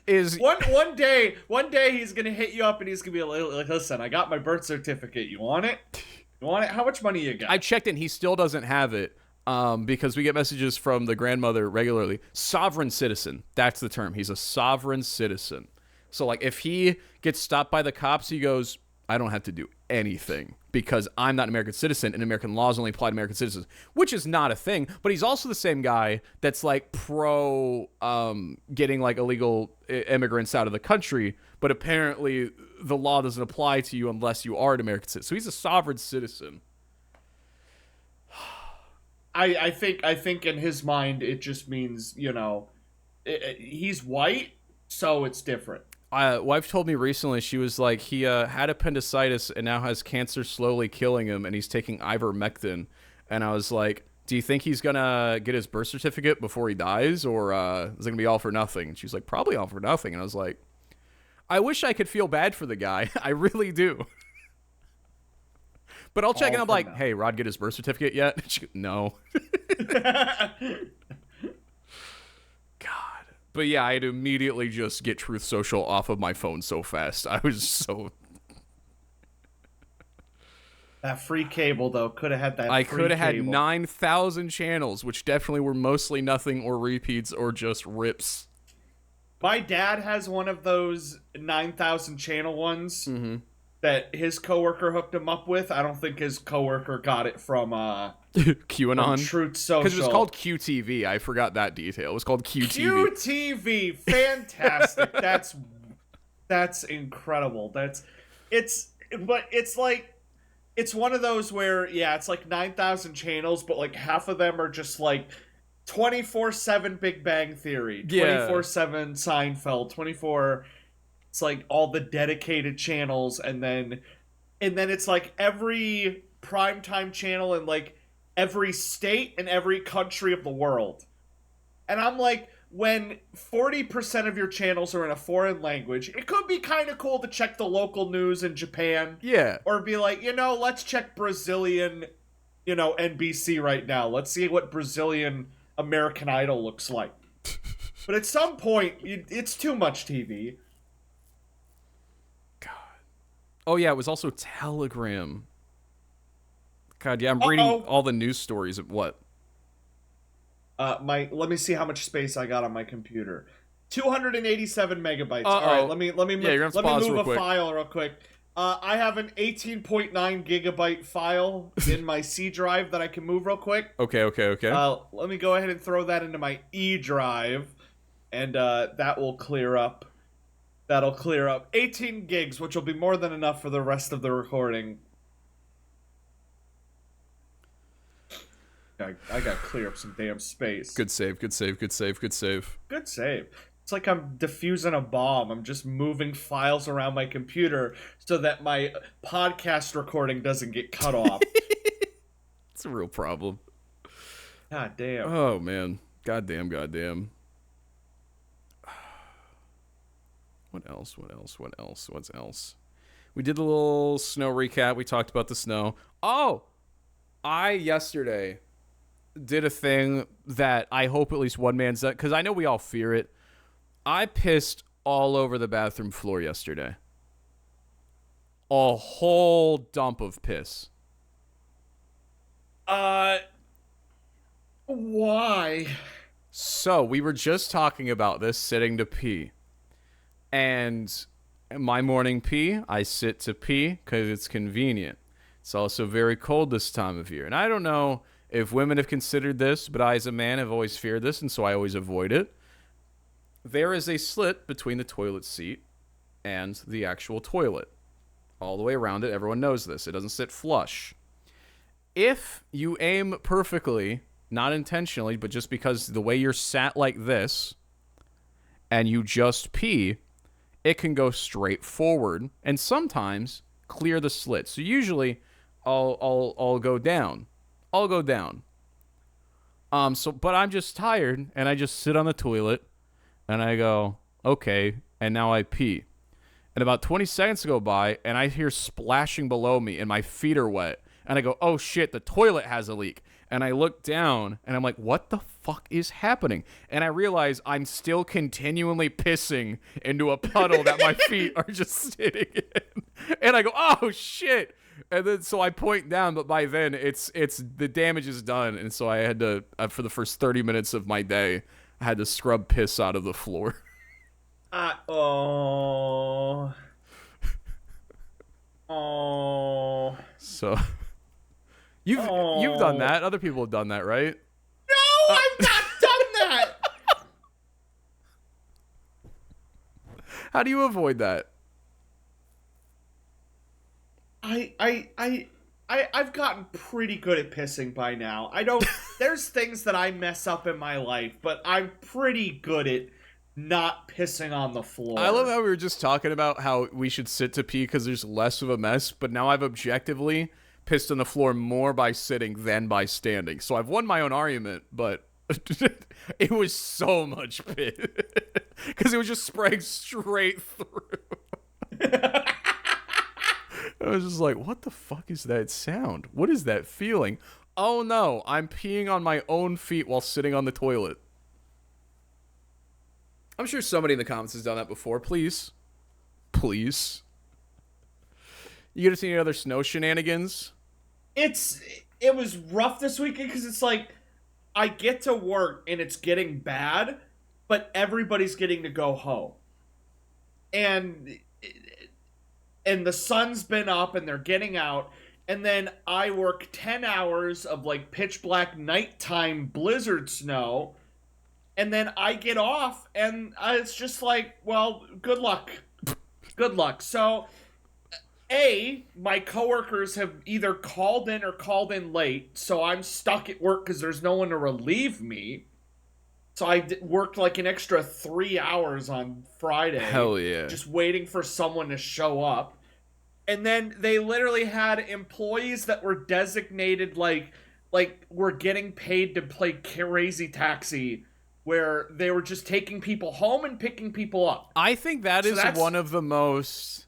B: is
C: one day he's gonna hit you up and he's gonna be like, listen, I got my birth certificate. You want it? You want it? How much money you got?
B: I checked and he still doesn't have it. Because we get messages from the grandmother regularly. Sovereign citizen. That's the term. He's a sovereign citizen. So, like, if he gets stopped by the cops, he goes, I don't have to do anything because I'm not an American citizen and American laws only apply to American citizens, which is not a thing. But he's also the same guy that's, like, pro getting, like, illegal immigrants out of the country. But apparently the law doesn't apply to you unless you are an American citizen. So he's a sovereign citizen.
C: I think in his mind it just means, you know, he's white, so it's different.
B: Wife told me recently, she was like, he had appendicitis and now has cancer slowly killing him, and he's taking ivermectin. And I was like, do you think he's gonna get his birth certificate before he dies, or is it gonna be all for nothing? And she was like, probably all for nothing. And I was like, I wish I could feel bad for the guy. I really do. But I'll check and I'm like, hey, Rod, get his birth certificate yet? She goes, no. God. But yeah, I'd immediately just get Truth Social off of my phone so fast. I was so...
C: That free cable, though, could have had that
B: I
C: free
B: could have had
C: cable.
B: 9,000 channels, which definitely were mostly nothing or repeats or just rips.
C: My dad has one of those 9,000 channel ones that his coworker hooked him up with. I don't think his coworker got it from
B: QAnon?
C: Truth Social.
B: Because it was called QTV. I forgot that detail. It was called QTV.
C: QTV, fantastic. That's incredible. It's one of those where, yeah, it's like 9,000 channels, but like half of them are just like 24/7 Big Bang Theory, 24/7 Seinfeld, 24. It's like all the dedicated channels, and then it's like every primetime channel in like every state and every country of the world. And I'm like, when 40% of your channels are in a foreign language, it could be kind of cool to check the local news in Japan.
B: Yeah.
C: Or be like, let's check Brazilian, NBC right now. Let's see what Brazilian American Idol looks like. But at some point, it's too much TV.
B: God. Oh, yeah, it was also Telegram. God, yeah, I'm reading all the news stories of what?
C: Let me see how much space I got on my computer. 287 megabytes. All right, let me move a file real quick. I have an 18.9 gigabyte file in my C drive that I can move real quick.
B: Okay.
C: Let me go ahead and throw that into my E drive, and that will clear up. That'll clear up 18 gigs, which will be more than enough for the rest of the recording. I gotta clear up some damn space.
B: Good save.
C: Good save. It's like I'm defusing a bomb. I'm just moving files around my computer so that my podcast recording doesn't get cut off.
B: It's a real problem.
C: God damn.
B: Oh, man. Goddamn. What else? We did a little snow recap. We talked about the snow. Oh! I, yesterday, did a thing that I hope at least one man's done, because I know we all fear it. I pissed all over the bathroom floor yesterday. A whole dump of piss.
C: Why?
B: So, we were just talking about this, sitting to pee. And my morning pee, I sit to pee because it's convenient. It's also very cold this time of year. And I don't know if women have considered this, but I as a man have always feared this, and so I always avoid it. There is a slit between the toilet seat and the actual toilet. All the way around it, everyone knows this. It doesn't sit flush. If you aim perfectly, not intentionally, but just because the way you're sat like this, and you just pee, it can go straight forward, and sometimes clear the slit. So usually, I'll go down. I'll go down. But I'm just tired, and I just sit on the toilet, and I go, okay, and now I pee. And about 20 seconds go by, and I hear splashing below me, and my feet are wet. And I go, oh shit, the toilet has a leak. And I look down, and I'm like, what the fuck is happening? And I realize I'm still continually pissing into a puddle that my feet are just sitting in. And I go, oh shit. And then so I point down, but by then it's the damage is done. And so I had to, for the first 30 minutes of my day, I had to scrub piss out of the floor.
C: Oh.
B: So you've done that. Other people have done that, right?
C: No, I've not done that.
B: How do you avoid that?
C: I've gotten pretty good at pissing by now. There's things that I mess up in my life, but I'm pretty good at not pissing on the floor.
B: I love how we were just talking about how we should sit to pee because there's less of a mess, but now I've objectively pissed on the floor more by sitting than by standing. So I've won my own argument, but it was so much piss because it was just spraying straight through. I was just like, what the fuck is that sound? What is that feeling? Oh no, I'm peeing on my own feet while sitting on the toilet. I'm sure somebody in the comments has done that before. Please. Please. You gonna see any other snow shenanigans?
C: It was rough this weekend because it's like I get to work and it's getting bad, but everybody's getting to go home. And the sun's been up and they're getting out, and then I work 10 hours of like pitch black nighttime blizzard snow. And then I get off, and it's just like, well, good luck. Good luck. So, my coworkers have either called in or called in late, so I'm stuck at work because there's no one to relieve me. So I worked like an extra 3 hours on Friday.
B: Hell yeah.
C: Just waiting for someone to show up. And then they literally had employees that were designated like were getting paid to play crazy taxi, where they were just taking people home and picking people up.
B: I think that's one of the most...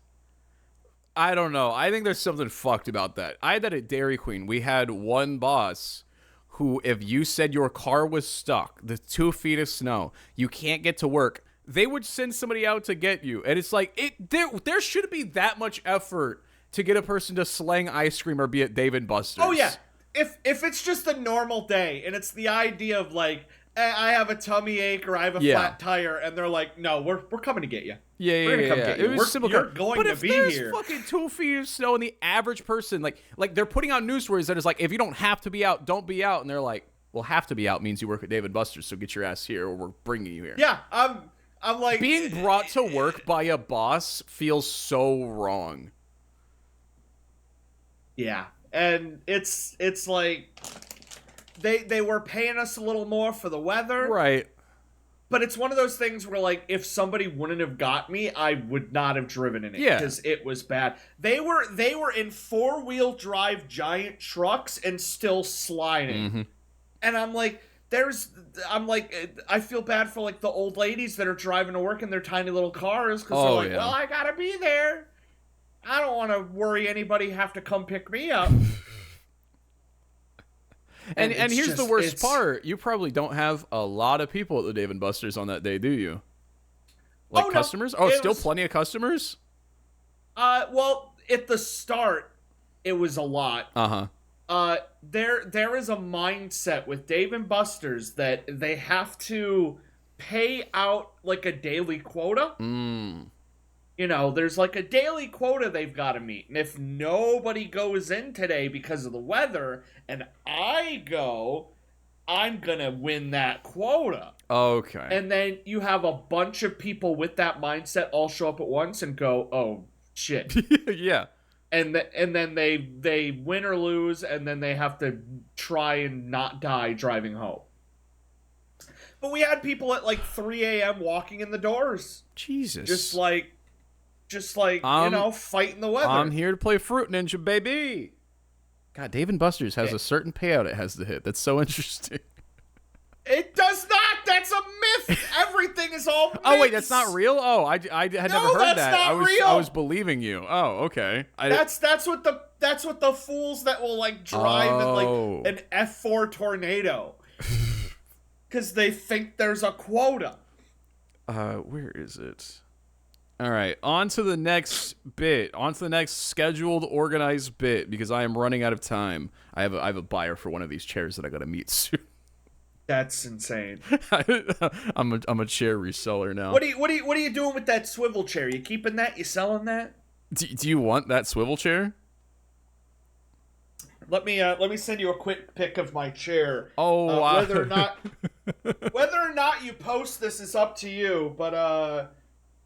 B: I don't know. I think there's something fucked about that. I had that at Dairy Queen. We had one boss who, if you said your car was stuck, the 2 feet of snow, you can't get to work, they would send somebody out to get you. And it's like, there shouldn't be that much effort to get a person to slang ice cream or be at Dave & Buster's.
C: Oh, yeah. If it's just a normal day, and it's the idea of like, I have a tummy ache or I have a flat tire, and they're like, no, we're coming to get you.
B: Yeah.
C: Get you.
B: It was simple.
C: You're going to be here.
B: But if there's fucking 2 feet of snow and the average person, like they're putting out news stories that is like, if you don't have to be out, don't be out. And they're like, well, have to be out means you work at Dave & Buster's, so get your ass here or we're bringing you here.
C: Yeah, I'm like...
B: Being brought to work by a boss feels so wrong.
C: Yeah, and it's like... They were paying us a little more for the weather.
B: Right.
C: But it's one of those things where, like, if somebody wouldn't have got me, I would not have driven in it.
B: Yeah.
C: Because it was bad. They were in 4-wheel drive giant trucks and still sliding.
B: Mm-hmm.
C: And I'm like, I feel bad for, like, the old ladies that are driving to work in their tiny little cars. Because they're like, well, I gotta be there. I don't want to worry anybody have to come pick me up.
B: And here's the worst part. You probably don't have a lot of people at the Dave & Buster's on that day, do you? Like customers? No, still plenty of customers?
C: Well, at the start, it was a lot.
B: Uh-huh.
C: There is a mindset with Dave & Buster's that they have to pay out like a daily quota. there's like a daily quota they've got to meet. And if nobody goes in today because of the weather and I go, I'm going to win that quota.
B: Okay.
C: And then you have a bunch of people with that mindset all show up at once and go, oh, shit.
B: Yeah.
C: And then they win or lose, and then they have to try and not die driving home. But we had people at like 3 a.m. walking in the doors.
B: Jesus.
C: Just like fighting the weather.
B: I'm here to play Fruit Ninja, baby. God, Dave & Buster's has a certain payout it has to hit. That's so interesting.
C: It does not. That's a myth. Everything is all myths.
B: Oh wait, that's not real. Oh, I had never heard that.
C: Not real.
B: I was believing you. Oh, okay.
C: That's what the fools that will like drive in like an F4 tornado because they think there's a quota.
B: Where is it? All right, on to the next bit. On to the next scheduled, organized bit because I am running out of time. I have a buyer for one of these chairs that I got to meet soon.
C: That's insane.
B: I'm a chair reseller now.
C: What are you doing with that swivel chair? You keeping that? You selling that?
B: Do you want that swivel chair?
C: Let me send you a quick pic of my chair.
B: Oh,
C: whether or not you post this is up to you. But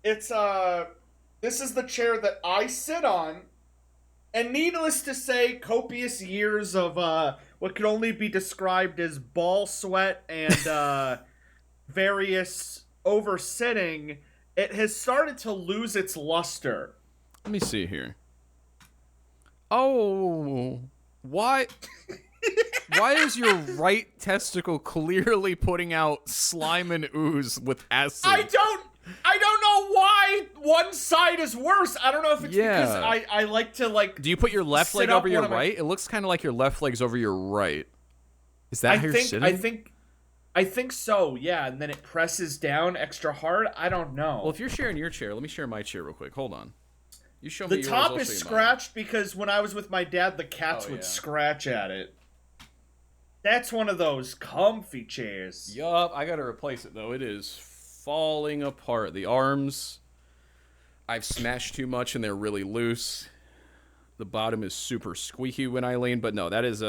C: this is the chair that I sit on, and needless to say, copious years of what could only be described as ball sweat and various oversitting, it has started to lose its luster.
B: Let me see here. Oh, why? Why is your right testicle clearly putting out slime and ooze with acid?
C: I don't know why one side is worse. I don't know if it's because I like to like.
B: Do you put your left leg over your right? It looks kind of like your left leg's over your right. Is that how you're sitting?
C: I think so. Yeah, and then it presses down extra hard. I don't know.
B: Well, if you're sharing your chair, let me share my chair real quick. Hold on. You show me
C: yours. The top is scratched because when I was with my dad, the cats would scratch at it. That's one of those comfy chairs.
B: Yup, I gotta replace it though. It is falling apart. The arms, I've smashed too much and they're really loose. The bottom is super squeaky when I lean, but no, that is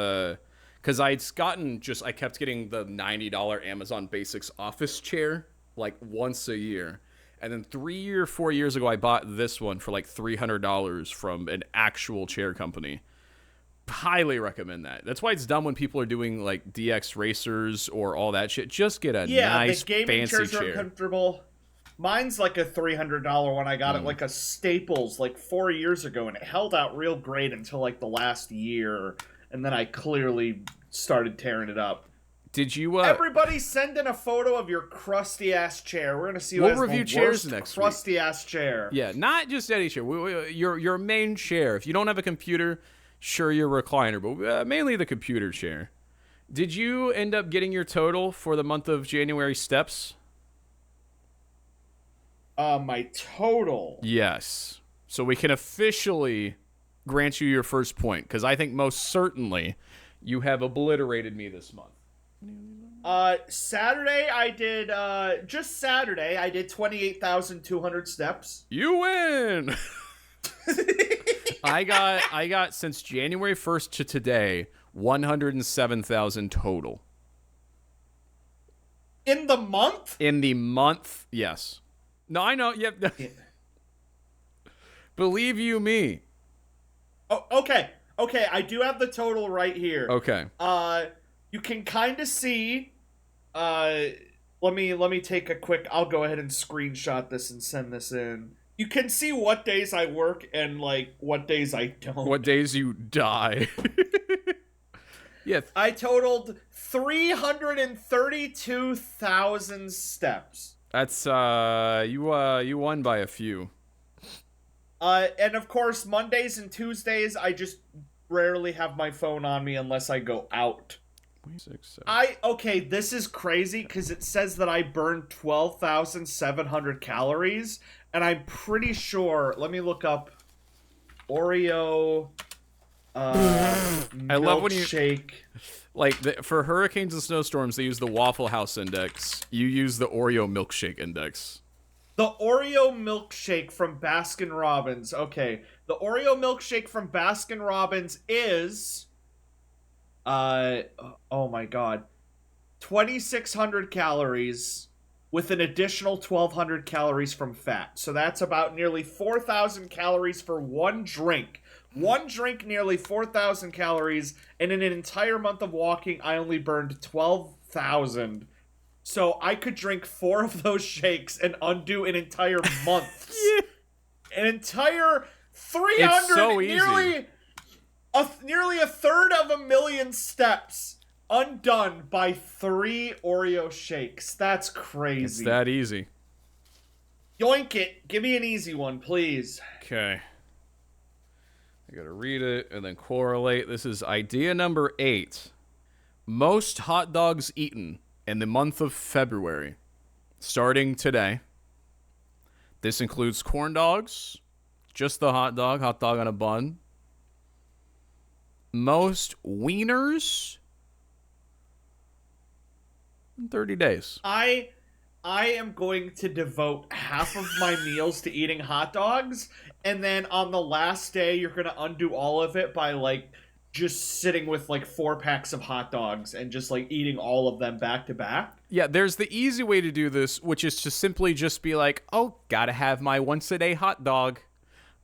B: because I kept getting the $90 Amazon Basics office chair like once a year. And then 3 or 4 years ago, I bought this one for like $300 from an actual chair company. Highly recommend that. That's why it's dumb when people are doing like DX racers or all that shit. Just get a nice,
C: the gaming
B: fancy
C: chairs
B: chair.
C: Are comfortable. Mine's like a $300 one. I got it like a Staples like 4 years ago, and it held out real great until like the last year, and then I clearly started tearing it up.
B: Did you?
C: Everybody send in a photo of your crusty ass chair. We're gonna see who has
B: review
C: the
B: chairs
C: worst
B: next
C: crusty ass chair.
B: Yeah, not just any chair. Your main chair. If you don't have a computer, sure, your recliner, but mainly the computer chair. Did you end up getting your total for the month of January steps?
C: My total.
B: Yes. So we can officially grant you your first point, because I think most certainly you have obliterated me this month.
C: Saturday I did, just Saturday I did 28,200 steps.
B: You win! I got since January 1st to today, 107,000 total.
C: In the month?
B: In the month, yes. No, I know. Yep. Believe you me.
C: Oh, okay. Okay, I do have the total right here.
B: Okay.
C: You can kind of see. Let me take a quick. I'll go ahead and screenshot this and send this in. You can see what days I work and like what days I don't.
B: What days you die. Yeah.
C: I totaled 332,000 steps.
B: That's you won by a few.
C: And of course Mondays and Tuesdays I just rarely have my phone on me unless I go out.
B: 6,
C: 7. This is crazy because it says that I burned 12,700 calories, and I'm pretty sure. Let me look up Oreo.
B: I love when you
C: shake.
B: Like for hurricanes and snowstorms, they use the Waffle House index. You use the Oreo milkshake index.
C: The Oreo milkshake from Baskin Robbins. Okay, the Oreo milkshake from Baskin Robbins is, oh my god, 2,600 calories with an additional 1,200 calories from fat. So that's about nearly 4,000 calories for one drink. One drink, nearly 4,000 calories, and in an entire month of walking, I only burned 12,000. So I could drink 4 of those shakes and undo an entire month. An entire 300,
B: It's so easy.
C: nearly a third of a million steps undone by 3 Oreo shakes. That's crazy.
B: It's that easy.
C: Yoink it. Give me an easy one, please.
B: Okay. I gotta read it and then correlate. This is idea number 8. Most hot dogs eaten in the month of February, starting today. This includes corn dogs, just the hot dog on a bun. Most wieners in 30 days.
C: I am going to devote half of my meals to eating hot dogs, and then on the last day, you're going to undo all of it by, like, just sitting with, like, 4 packs of hot dogs and just, like, eating all of them back to back.
B: Yeah, there's the easy way to do this, which is to simply just be like, oh, gotta have my once-a-day hot dog.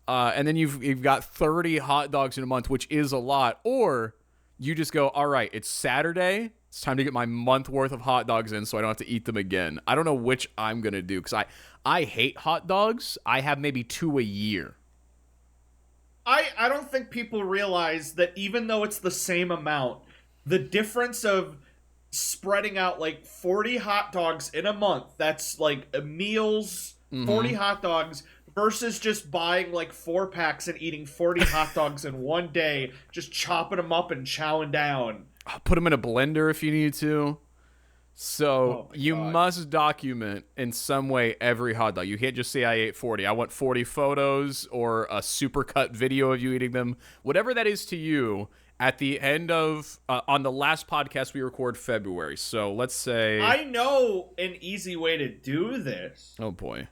B: And then you've got 30 hot dogs in a month, which is a lot. Or you just go, all right, it's Saturday. It's time to get my month worth of hot dogs in so I don't have to eat them again. I don't know which I'm going to do because I hate hot dogs. I have maybe 2 a year.
C: I don't think people realize that even though it's the same amount, the difference of spreading out like 40 hot dogs in a month, that's like meals, 40 hot dogs, versus just buying like 4 packs and eating 40 hot dogs in one day, just chopping them up and chowing down.
B: Put them in a blender if you need to. So you
C: God.
B: must document in some way every hot dog. You can't just say I ate 40. I want 40 photos or a supercut video of you eating them. Whatever that is to you at the end of, on the last podcast we record February. So let's say...
C: I know an easy way to do this.
B: Oh boy.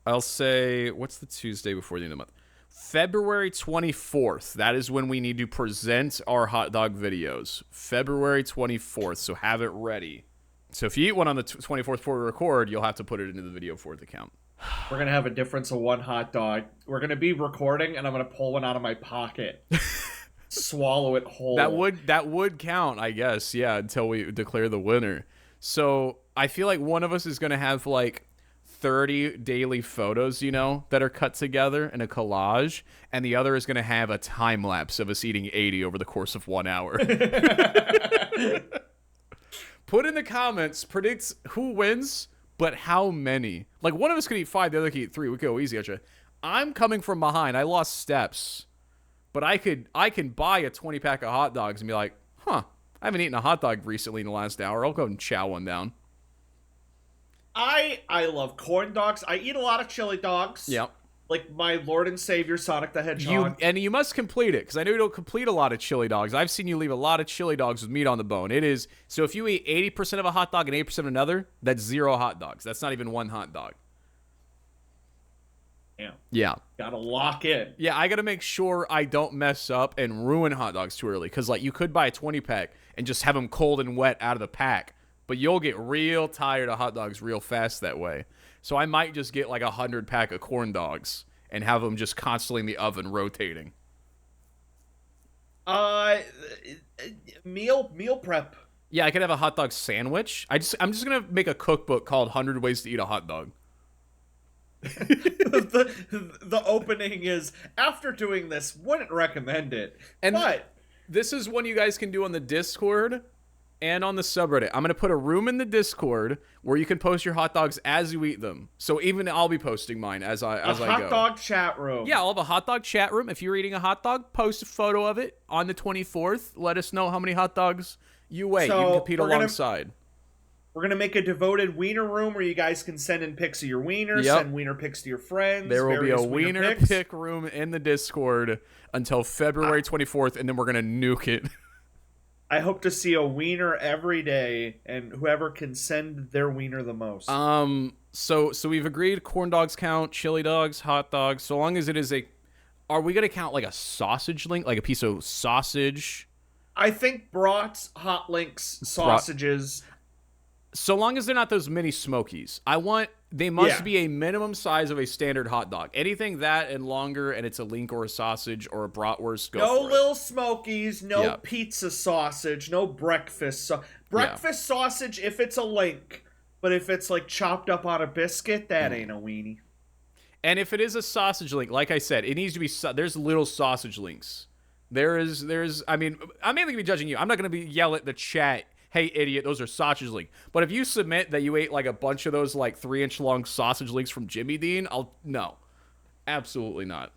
B: I'll say, what's the Tuesday before the end of the month? February 24th. That is when we need to present our hot dog videos. February 24th. So have it ready. So if you eat one on the 24th before we record, you'll have to put it into the video for it to count.
C: We're going to have a difference of 1 hot dog. We're going to be recording, and I'm going to pull one out of my pocket. Swallow it whole.
B: That would count, I guess. Yeah, until we declare the winner. So I feel like one of us is going to have like 30 daily photos, you know, that are cut together in a collage, and the other is going to have a time lapse of us eating 80 over the course of 1 hour. Put in the comments, predict who wins, but how many. Like, one of us could eat 5, the other could eat 3. We could go easy at you. I'm coming from behind. I lost steps, but I can buy a 20-pack of hot dogs and be like, I haven't eaten a hot dog recently in the last hour. I'll go and chow one down.
C: I love corn dogs. I eat a lot of chili dogs.
B: Yep.
C: Like my Lord and Savior Sonic the Hedgehog.
B: You must complete it, because I know you don't complete a lot of chili dogs. I've seen you leave a lot of chili dogs with meat on the bone. It is, so if you eat 80% of a hot dog and 80% of another, that's 0 hot dogs. That's not even 1 hot dog. Yeah.
C: Gotta lock in.
B: Yeah, I gotta make sure I don't mess up and ruin hot dogs too early, because like you could buy a 20-pack and just have them cold and wet out of the pack, but you'll get real tired of hot dogs real fast that way. So I might just get like a 100-pack of corn dogs and have them just constantly in the oven rotating.
C: Meal prep.
B: Yeah, I could have a hot dog sandwich. I'm just gonna make a cookbook called 100 Ways to Eat a Hot Dog.
C: the opening is, after doing this, wouldn't recommend it. But
B: this is one you guys can do on the Discord and on the subreddit. I'm going to put a room in the Discord where you can post your hot dogs as you eat them. So even I'll be posting mine as I go.
C: A hot dog chat room.
B: Yeah, I'll have a hot dog chat room. If you're eating a hot dog, post a photo of it on the 24th. Let us know how many hot dogs you ate.
C: So
B: you can compete alongside.
C: We're going to make a devoted wiener room where you guys can send in pics of your wieners, send wiener pics to your friends.
B: There will be a
C: wiener
B: pic room in the Discord until February 24th, and then we're going to nuke it.
C: I hope to see a wiener every day, and whoever can send their wiener the most.
B: So we've agreed corn dogs count, chili dogs, hot dogs, so long as it is are we going to count like a sausage link, like a piece of sausage?
C: I think brats, hot links, sausages.
B: So long as they're not those mini smokies. They must be a minimum size of a standard hot dog. Anything that and longer, and it's a link or a sausage or a bratwurst, go
C: No
B: for
C: little
B: it.
C: smokies, no pizza sausage, no breakfast. Breakfast sausage if it's a link, but if it's like chopped up on a biscuit, that ain't a weenie.
B: And if it is a sausage link, like I said, it needs to be, there's little sausage links. I mean, I'm mainly going to be judging you. I'm not going to be yell at the chat, hey, idiot, those are sausage links. But if you submit that you ate like a bunch of those like 3-inch long sausage links from Jimmy Dean, no. Absolutely not.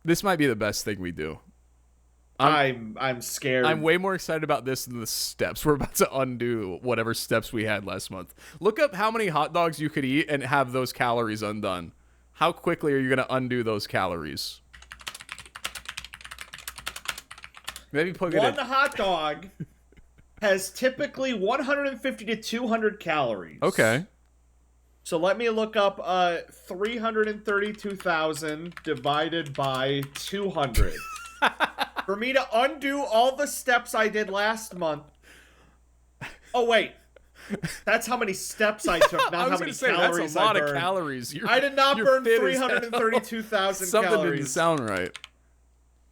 B: This might be the best thing we do.
C: I'm scared.
B: I'm way more excited about this than the steps. We're about to undo whatever steps we had last month. Look up how many hot dogs you could eat and have those calories undone. How quickly are you going to undo those calories? Maybe put
C: one hot dog has typically 150 to 200 calories.
B: Okay.
C: So let me look up 332,000 divided by 200. For me to undo all the steps I did last month. Oh, wait. That's how many steps I took, not how many calories
B: that's a lot
C: I burned.
B: of calories.
C: I did not burn 332,000
B: Something
C: calories.
B: didn't sound right.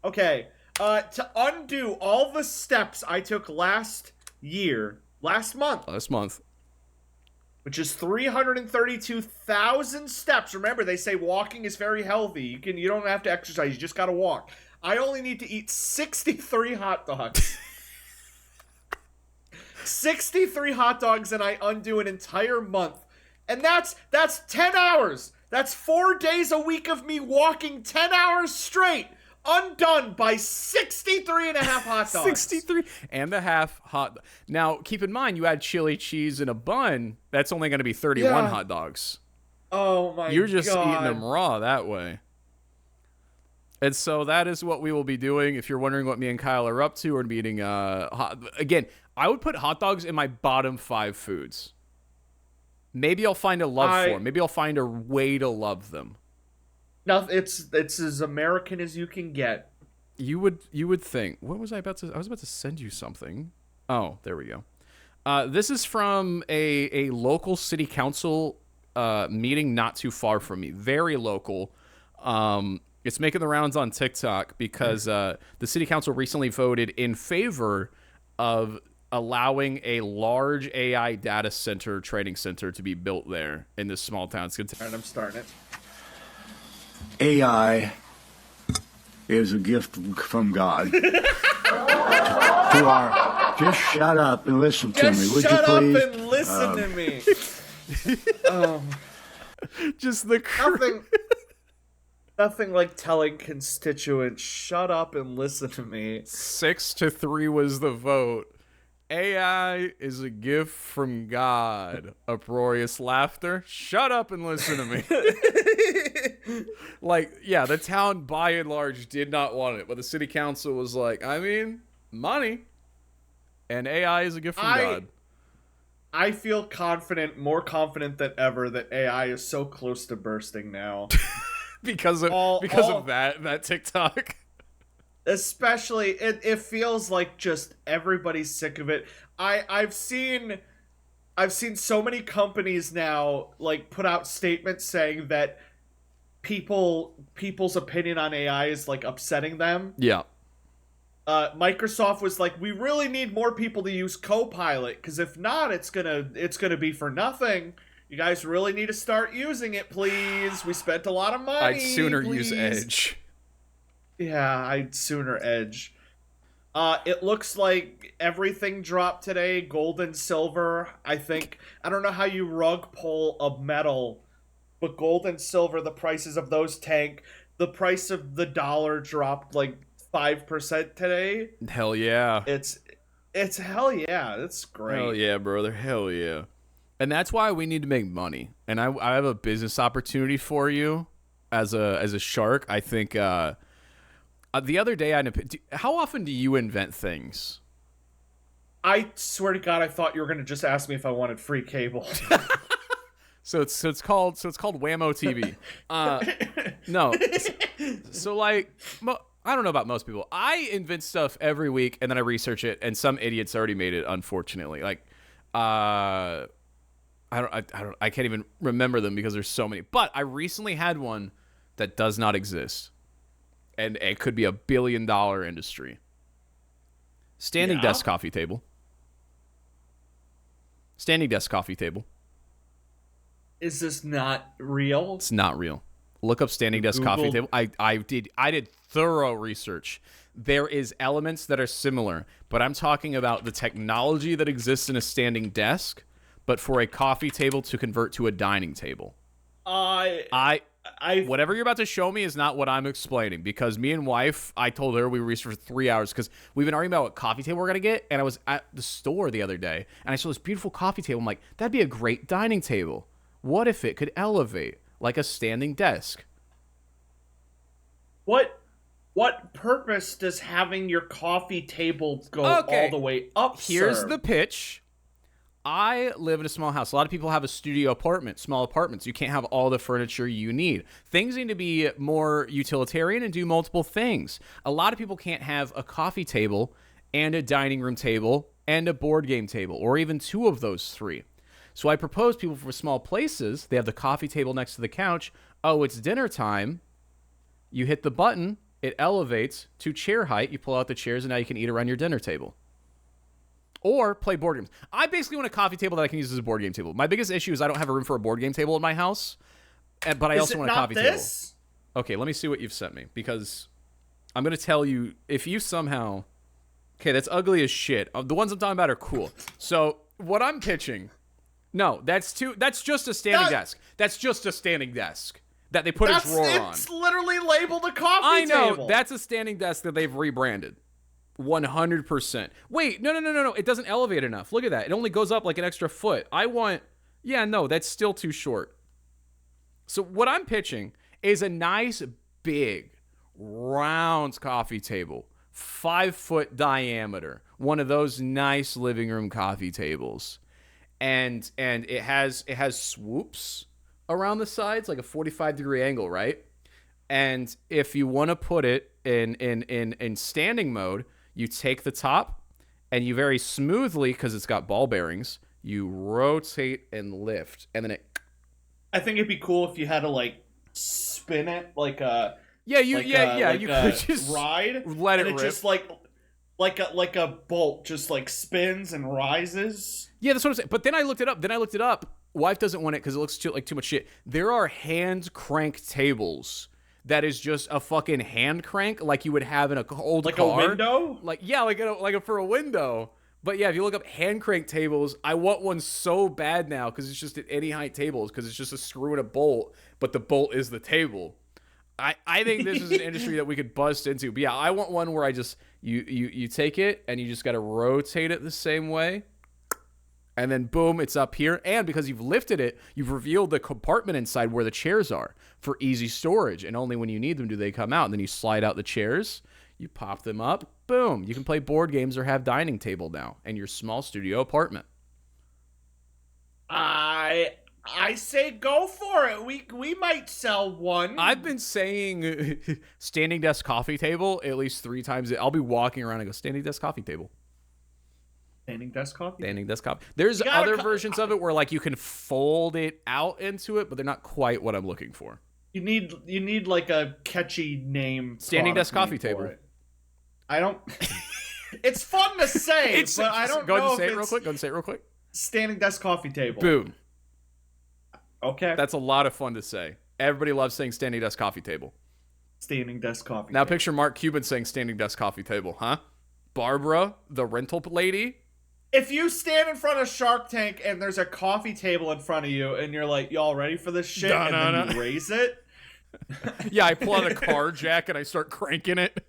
C: Okay. To undo all the steps I took last month, which is 332,000 steps. Remember, they say walking is very healthy. You don't have to exercise, you just gotta walk. I only need to eat 63 hot dogs. 63 hot dogs, and I undo an entire month. And that's 10 hours. That's 4 days a week of me walking 10 hours straight. Undone by 63 and a half hot dogs.
B: 63 and a half hot. Now, keep in mind, you add chili, cheese, and a bun. That's only going to be 31 hot dogs.
C: Oh, my God.
B: You're just eating them raw that way. And so that is what we will be doing. If you're wondering what me and Kyle are up to, we're going to be eating again, I would put hot dogs in my bottom 5 foods. Maybe I'll find a love for them. Maybe I'll find a way to love them.
C: No, it's as American as you can get.
B: You would think. What was I about to? I was about to send you something. Oh, there we go. This is from a local city council meeting not too far from me. Very local. It's making the rounds on TikTok because the city council recently voted in favor of allowing a large AI data center, training center to be built there in this small town. It's good.
C: All right, I'm starting it.
E: AI is a gift from God. Just shut up and listen to me, would you please?
C: Shut up and listen to me.
B: Just the
C: Nothing like telling constituents, shut up and listen to me.
B: 6-3 was the vote. AI is a gift from God. Uproarious laughter. Shut up and listen to me. The town by and large did not want it, but the city council was like, I mean, money. And AI is a gift from God.
C: I feel confident, more confident than ever, that AI is so close to bursting now.
B: because of that TikTok.
C: Especially, it feels like just everybody's sick of it. I've seen so many companies now like put out statements saying that people's opinion on AI is like upsetting them.
B: Yeah.
C: Microsoft was like, we really need more people to use Copilot, because if not, it's gonna be for nothing. You guys really need to start using it, please. We spent a lot of money.
B: I'd sooner use
C: please.
B: Edge.
C: Yeah, I'd sooner Edge. It looks like everything dropped today, gold and silver. I don't know how you rug pull a metal, but gold and silver, the prices of those tank. The price of the dollar dropped like 5% today.
B: Hell yeah.
C: It's hell yeah. That's great.
B: Hell yeah, brother. Hell yeah. And that's why we need to make money. And I have a business opportunity for you as a shark. I think The other day, how often do you invent things?
C: I swear to God, I thought you were gonna just ask me if I wanted free cable.
B: So it's called WAMO TV. No. So like, I don't know about most people. I invent stuff every week and then I research it, and some idiots already made it. Unfortunately, like, I can't even remember them because there's so many. But I recently had one that does not exist, and it could be $1 billion industry. Standing desk coffee table. Standing desk coffee table.
C: Is this not real?
B: It's not real. Look up standing desk coffee table. I did thorough research. There is elements that are similar, but I'm talking about the technology that exists in a standing desk, but for a coffee table to convert to a dining table. Whatever you're about to show me is not what I'm explaining, because me and wife, I told her we researched for 3 hours because we've been arguing about what coffee table we're going to get, and I was at the store the other day, and I saw this beautiful coffee table. I'm like, that'd be a great dining table. What if it could elevate like a standing desk?
C: What purpose does having your coffee table go all the way up?
B: Here's the pitch. I live in a small house. A lot of people have a studio apartment, small apartments. You can't have all the furniture you need. Things need to be more utilitarian and do multiple things. A lot of people can't have a coffee table and a dining room table and a board game table, or even two of those three. So I propose people for small places, they have the coffee table next to the couch. Oh, it's dinner time. You hit the button, it elevates to chair height. You pull out the chairs, and now you can eat around your dinner table. Or play board games. I basically want a coffee table that I can use as a board game table. My biggest issue is I don't have a room for a board game table in my house, but I also want a coffee table. Okay, let me see what you've sent me, because I'm going to tell you, if you somehow... Okay, that's ugly as shit. The ones I'm talking about are cool. So what I'm pitching... No, that's just a standing desk. That's just a standing desk that they put a drawer on.
C: It's literally labeled a coffee
B: I know,
C: table.
B: that's a standing desk that they've rebranded. 100%. Wait, no. It doesn't elevate enough. Look at that. It only goes up like an extra foot. That's still too short. So what I'm pitching is a nice, big, round coffee table, 5-foot diameter. One of those nice living room coffee tables. And it has swoops around the sides, like a 45-degree angle, right? And if you want to put it in standing mode, you take the top and you very smoothly, because it's got ball bearings, you rotate and lift, and then it...
C: I think it'd be cool if you had to like spin it like a
B: you could just
C: ride,
B: let it rip.
C: Just like a bolt just like spins and rises.
B: Yeah, that's what I'm saying. But then I looked it up. Wife doesn't want it because it looks like too much shit. There are hand crank tables that is just a fucking hand crank like you would have in an old car.
C: Like a window?
B: Like for a window. But yeah, if you look up hand crank tables, I want one so bad now because it's just at any height tables, because it's just a screw and a bolt, but the bolt is the table. I think this is an industry that we could bust into. But yeah, I want one where I just you take it and you just got to rotate it the same way. And then boom, it's up here. And because you've lifted it, you've revealed the compartment inside where the chairs are for easy storage. And only when you need them do they come out. And then you slide out the chairs, you pop them up, boom. You can play board games or have dining table now in your small studio apartment.
C: I say go for it. We might sell one.
B: I've been saying standing desk coffee table at least 3 times. I'll be walking around and go, standing desk coffee table.
C: Standing desk coffee?
B: Standing desk coffee. There's other versions of it where like you can fold it out into it, but they're not quite what I'm looking for.
C: You need like a catchy name.
B: Standing desk coffee table.
C: It. I don't... It's fun to say, but I don't know.
B: Go ahead and say it real quick.
C: Standing desk coffee table.
B: Boom.
C: Okay.
B: That's a lot of fun to say. Everybody loves saying standing desk coffee table.
C: Standing desk coffee
B: Now
C: table.
B: picture Mark Cuban saying standing desk coffee table, huh? Barbara, the rental lady.
C: If you stand in front of Shark Tank and there's a coffee table in front of you and you're like, y'all ready for this shit? Then you raise it.
B: Yeah, I pull out a car jack and I start cranking it.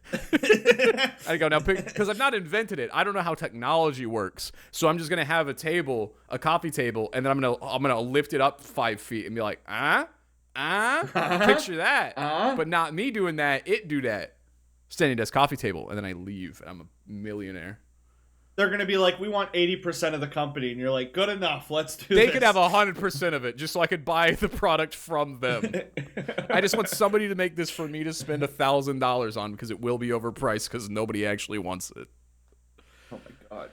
B: I go, now, because I've not invented it, I don't know how technology works. So I'm just gonna have a coffee table, and then I'm gonna lift it up 5 feet and be like, picture that, but not me doing that. It do that. Standing desk coffee table, and then I leave, and I'm a millionaire.
C: They're going to be like, we want 80% of the company. And you're like, good enough. Let's do this.
B: They could have 100% of it just so I could buy the product from them. I just want somebody to make this for me to spend $1,000 on because it will be overpriced because nobody actually wants it.
C: Oh, my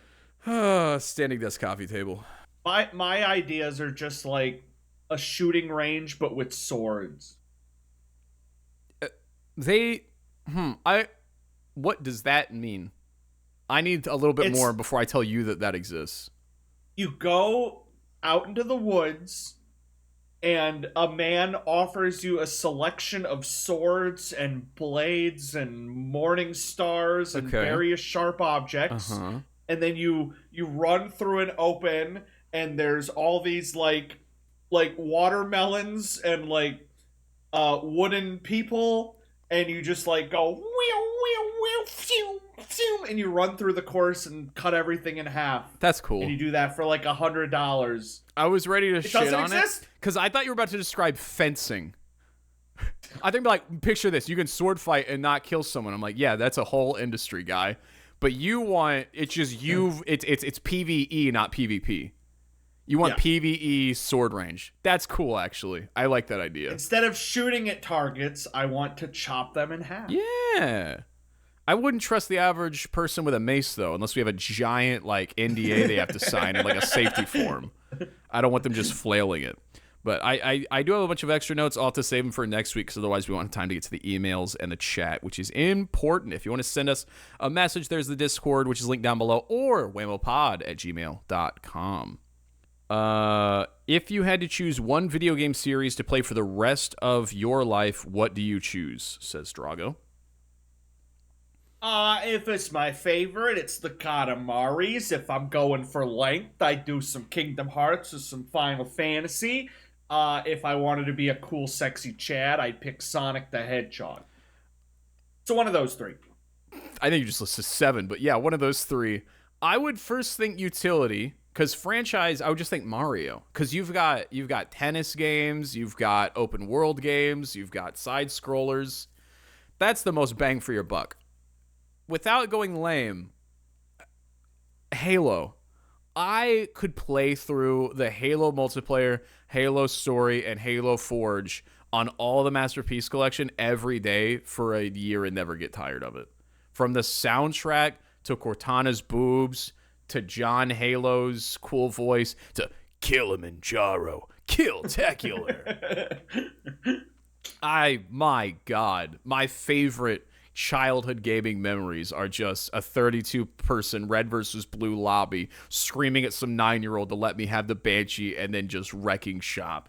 C: God.
B: Standing desk coffee table.
C: My ideas are just like a shooting range, but with swords.
B: What does that mean? I need a little bit more before I tell you that exists.
C: You go out into the woods, and a man offers you a selection of swords and blades and morning stars and various sharp objects. And then you run through an open, and there's all these like watermelons and like wooden people, and you just like go wheel, wheel, wheel, phew, phew, and you run through the course and cut everything in half.
B: That's cool.
C: And you do that for like $100.
B: I was ready to shit on
C: exist?
B: it because I thought you were about to describe fencing. I think like picture this: you can sword fight and not kill someone. I'm like, yeah, that's a whole industry, guy. But you want it's PvE, not PvP. You want PvE sword range. That's cool, actually. I like that idea.
C: Instead of shooting at targets, I want to chop them in half.
B: Yeah. I wouldn't trust the average person with a mace, though, unless we have a giant, like, NDA they have to sign in, like, a safety form. I don't want them just flailing it. But I do have a bunch of extra notes. I'll have to save them for next week, because otherwise we won't have time to get to the emails and the chat, which is important. If you want to send us a message, there's the Discord, which is linked down below, or wamopod@gmail.com. If you had to choose one video game series to play for the rest of your life, what do you choose? Says Drago.
C: If it's my favorite, it's the Katamari's. If I'm going for length, I do some Kingdom Hearts or some Final Fantasy. If I wanted to be a cool, sexy Chad, I'd pick Sonic the Hedgehog. So one of those three.
B: I think you just listed 7, but yeah, one of those 3. I would first think utility. Because franchise, I would just think Mario. Because you've got tennis games, you've got open world games, you've got side scrollers. That's the most bang for your buck. Without going lame, Halo. I could play through the Halo multiplayer, Halo story, and Halo Forge on all the Masterpiece Collection every day for a year and never get tired of it. From the soundtrack to Cortana's boobs to John Halo's cool voice, to Kilimanjaro, Kill-tacular. My God, my favorite childhood gaming memories are just a 32-person red versus blue lobby screaming at some 9-year-old to let me have the Banshee and then just wrecking shop.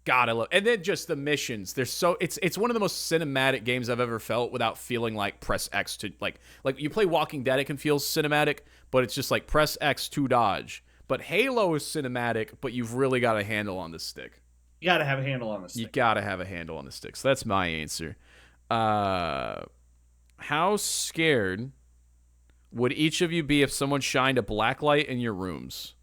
B: God, I love, and then just the missions. They're so it's one of the most cinematic games I've ever felt without feeling like press X to like you play Walking Dead, it can feel cinematic, but it's just like press X to dodge. But Halo is cinematic, but you've really got a handle on the stick.
C: You gotta have a handle on the stick.
B: You gotta have a handle on the stick. So that's my answer. How scared would each of you be if someone shined a black light in your rooms?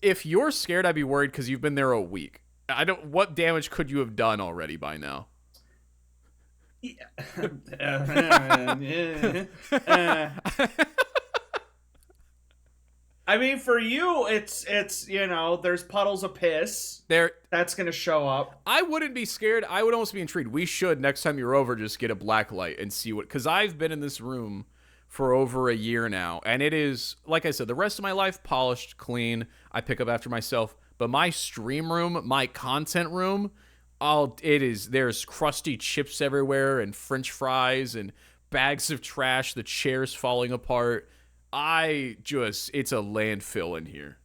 B: If you're scared, I'd be worried because you've been there a week. What damage could you have done already by now?
C: I mean, for you, it's there's puddles of piss. That's gonna show up.
B: I wouldn't be scared. I would almost be intrigued. We should, next time you're over, just get a black light and see what, because I've been in this room for over a year now, and it is, like I said, the rest of my life polished, clean. I pick up after myself, but my stream room, my content room, there's crusty chips everywhere and French fries and bags of trash, the chairs falling apart. It's a landfill in here.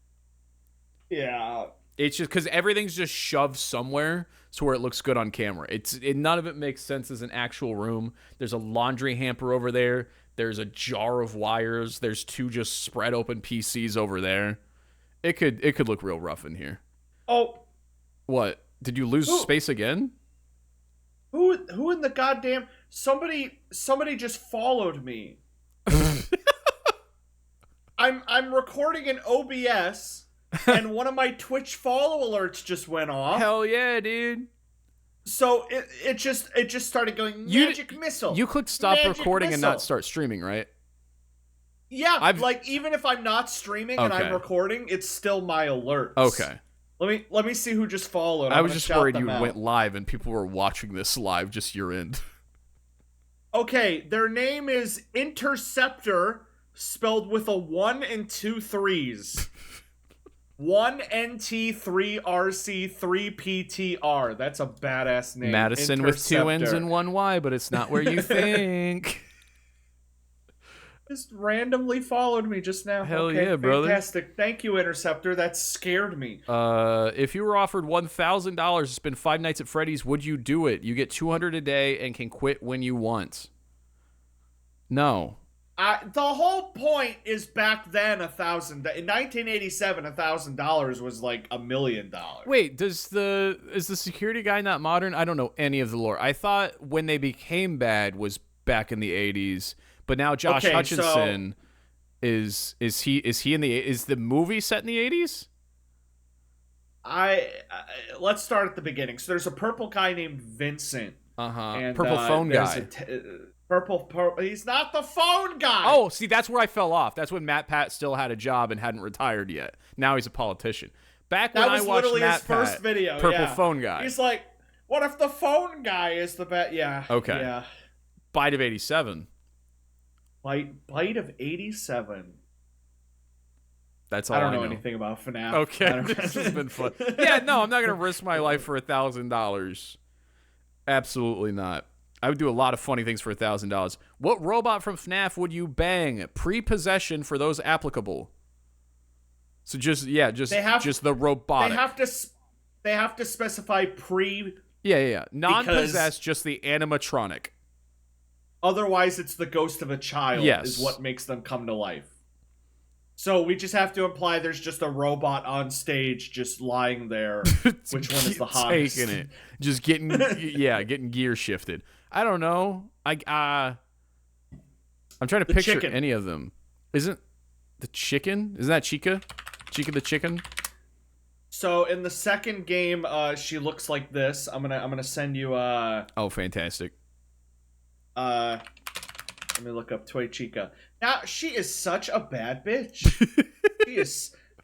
C: Yeah.
B: It's just because everything's just shoved somewhere to where it looks good on camera. None of it makes sense as an actual room. There's a laundry hamper over there. There's a jar of wires. There's 2 just spread open PCs over there. It could look real rough in here.
C: Oh. What?
B: Did you lose space again?
C: Who in the goddamn... Somebody just followed me. I'm recording in OBS, and one of my Twitch follow alerts just went off.
B: Hell yeah, dude.
C: So it just started going magic missile.
B: You clicked stop
C: magic
B: recording
C: missile.
B: and not start streaming, right?
C: Yeah, like even if I'm not streaming and
B: Okay.
C: I'm recording, it's still my alerts.
B: Okay.
C: Let me see who just followed.
B: I was just worried you went live and people were watching this live, just your end.
C: Okay, their name is Interceptor, spelled with a 1 and 2 3s. 1NT3RC3PTR. That's a badass name.
B: Madison with 2 N's and 1 Y, but it's not where you think.
C: Just randomly followed me just now.
B: Hell yeah, brother.
C: Fantastic. Thank you, Interceptor. That scared me.
B: If you were offered $1,000 to spend 5 nights at Freddy's, would you do it? You get $200 a day and can quit when you want. No.
C: The whole point is back then in 1987, $1,000 was like $1 million.
B: Wait, is the security guy not modern? I don't know any of the lore. I thought when they became bad was back in the 80s, but now Josh Hutcherson is the movie set in the 80s?
C: Let's start at the beginning. So there's a purple guy named Vincent. And,
B: purple phone guy.
C: Purple. He's not the phone guy.
B: Oh, see, that's where I fell off. That's when Matt Pat still had a job and hadn't retired yet. Now he's a politician. Back when I watched Matt Pat,
C: first video.
B: purple phone guy.
C: He's like, what if the phone guy is the best? Yeah.
B: Okay.
C: Yeah.
B: Bite of 87.
C: Bite of 87.
B: That's all
C: I don't know anything about FNAF.
B: Okay, this has been fun. Yeah, no, I'm not gonna risk my life for $1,000. Absolutely not. I would do a lot of funny things for $1,000. What robot from FNAF would you bang? Pre-possession for those applicable. So just the robotic.
C: They have to specify pre.
B: Yeah. Non-possessed, just the animatronic.
C: Otherwise, it's the ghost of a child.
B: Yes.
C: Is what makes them come to life. So we just have to imply there's just a robot on stage just lying there. Which one is the hottest?
B: Taking it. Just getting gear shifted. I don't know. I'm trying to picture
C: chicken.
B: any of them. Isn't the chicken? Isn't that Chica? Chica the chicken?
C: So in the second game, she looks like this. I'm gonna send you
B: Oh, fantastic.
C: let me look up Toy Chica. Now she is such a bad bitch.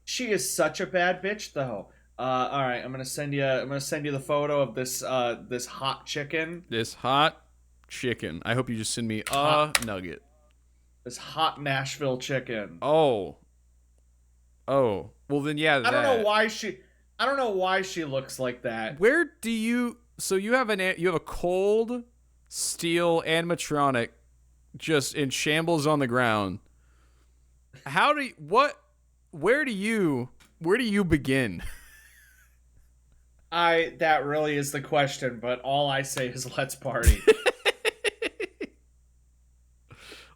C: she is such a bad bitch though. All right, I'm gonna send you the photo of this this hot chicken.
B: This hot chicken. I hope you just send me a nugget.
C: This hot Nashville chicken.
B: Oh. Well then, yeah.
C: I don't know why she looks like that.
B: Where do you? So you have a cold steel animatronic just in shambles on the ground. Where do you begin?
C: That really is the question, but all I say is let's party.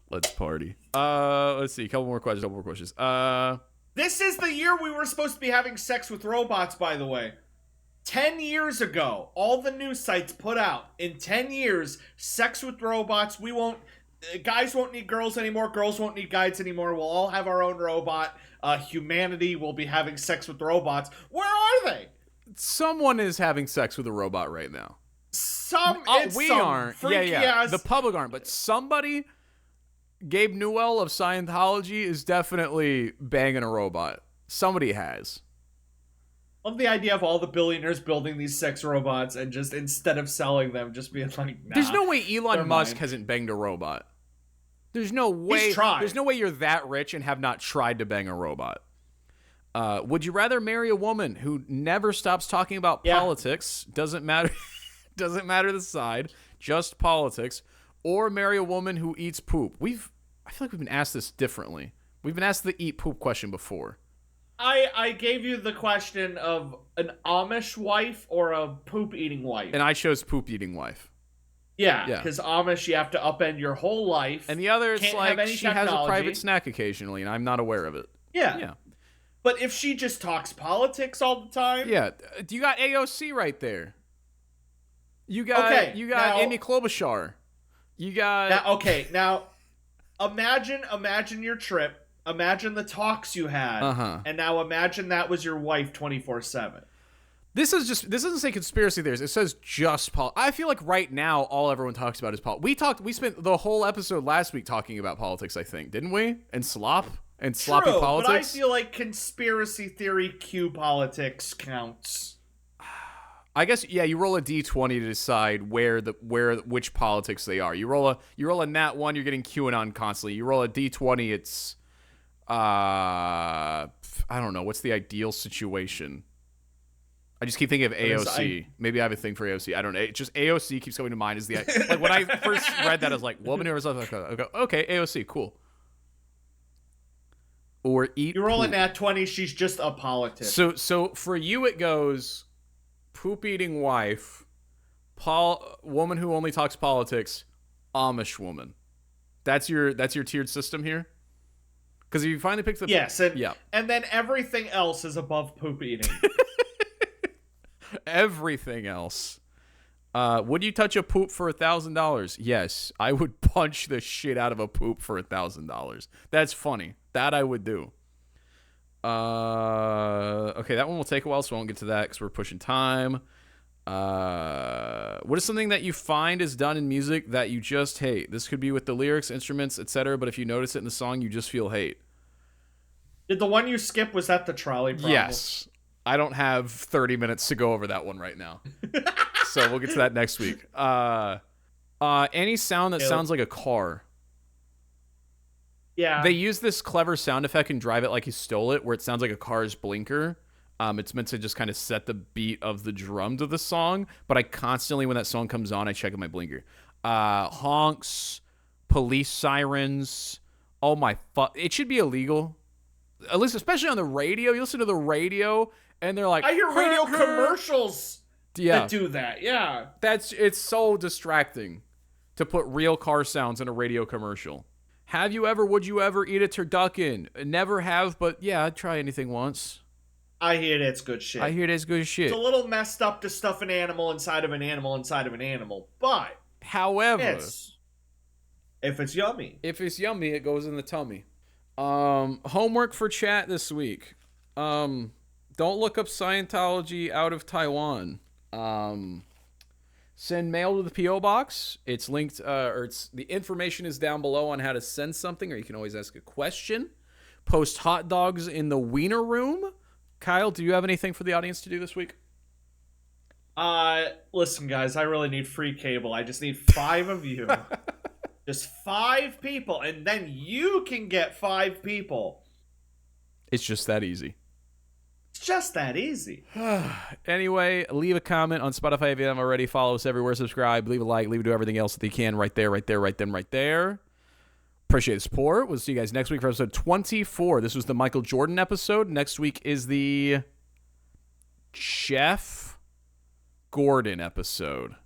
B: Let's party. Let's see. A couple more questions.
C: This is the year we were supposed to be having sex with robots, by the way. 10 years ago, all the news sites put out, in 10 years, sex with robots, guys won't need girls anymore, girls won't need guys anymore, we'll all have our own robot, humanity will be having sex with robots. Where are they?
B: Someone is having sex with a robot right now.
C: We
B: aren't. Yeah. The public aren't, but somebody, Gabe Newell of Scientology, is definitely banging a robot. Somebody has.
C: Love the idea of all the billionaires building these sex robots and just, instead of selling them, just being like, nah.
B: There's no way Elon Musk hasn't banged a robot. There's no way.
C: He's tried.
B: There's no way you're that rich and have not tried to bang a robot. Would you rather marry a woman who never stops talking about politics, doesn't matter the side, just politics, or marry a woman who eats poop? I feel like we've been asked this differently. We've been asked the eat poop question before.
C: I gave you the question of an Amish wife or a poop-eating wife.
B: And I chose poop-eating wife.
C: Yeah, because Amish, you have to upend your whole life.
B: And the other, it's like she
C: technology.
B: has a private snack occasionally, and I'm not aware of it.
C: Yeah. But if she just talks politics all the time...
B: Yeah. You got AOC right there. You got Amy Klobuchar. You got...
C: Now, imagine your trip. Imagine the talks you had, and now imagine that was your wife 24/7.
B: This doesn't say conspiracy theories. It says just I feel like right now all everyone talks about is politics. We spent the whole episode last week talking about politics, I think, didn't we? And sloppy politics.
C: But I feel like conspiracy theory Q politics counts.
B: I guess you roll a d20 to decide which politics they are. You roll a nat 1, you're getting QAnon constantly. You roll a d20, it's I don't know, what's the ideal situation? I just keep thinking of AOC. Maybe I have a thing for AOC. I don't know. Just AOC keeps coming to mind as the like when I first read that I was like, woman who herself okay, AOC, cool. Or eat.
C: You're rolling at 20. She's just a politic.
B: So for you it goes poop eating wife, woman who only talks politics, Amish woman. That's your tiered system here. Because if you finally pick the
C: and then everything else is above poop eating.
B: Everything else. Would you touch a poop for $1,000? Yes, I would punch the shit out of a poop for $1,000. That's funny. That I would do. Okay, that one will take a while, so I won't get to that because we're pushing time. What is something that you find is done in music that you just hate? This could be with the lyrics, instruments, etc., but if you notice it in the song, you just feel hate.
C: Did the one you skip, was that the trolley problem?
B: Yes. I don't have 30 minutes to go over that one right now. So we'll get to that next week. Any sound that sounds like a car.
C: Yeah.
B: They use this clever sound effect in Drive It Like You Stole It, where it sounds like a car's blinker. It's meant to just kind of set the beat of the drum to the song, but I constantly, when that song comes on, I check my blinker. Honks, police sirens. Oh my fuck. It should be illegal. At least, especially on the radio. You listen to the radio, and they're like...
C: I hear radio commercials
B: that
C: do that, yeah.
B: It's so distracting to put real car sounds in a radio commercial. Would you ever eat a turducken? Never have, but yeah, I'd try anything once.
C: I hear that's good shit.
B: It's
C: a little messed up to stuff an animal inside of an animal inside of an animal, but...
B: However...
C: If it's yummy.
B: If it's yummy, it goes in the tummy. Homework for chat this week. Don't look up Scientology out of Taiwan. Send mail to the P.O. box. It's linked, the information is down below on how to send something, or you can always ask a question. Post hot dogs in the wiener room. Kyle, do you have anything for the audience to do this week?
C: Listen, guys, I really need free cable. I just need 5 of you. Just 5 people, and then you can get 5 people.
B: It's just that easy.
C: It's just that easy.
B: Anyway, leave a comment on Spotify if you haven't already. Follow us everywhere. Subscribe. Leave a like. Leave it to everything else that you can. Right there, right there, right then, right there. Appreciate the support. We'll see you guys next week for episode 24. This was the Michael Jordan episode. Next week is the Jeff Gordon episode.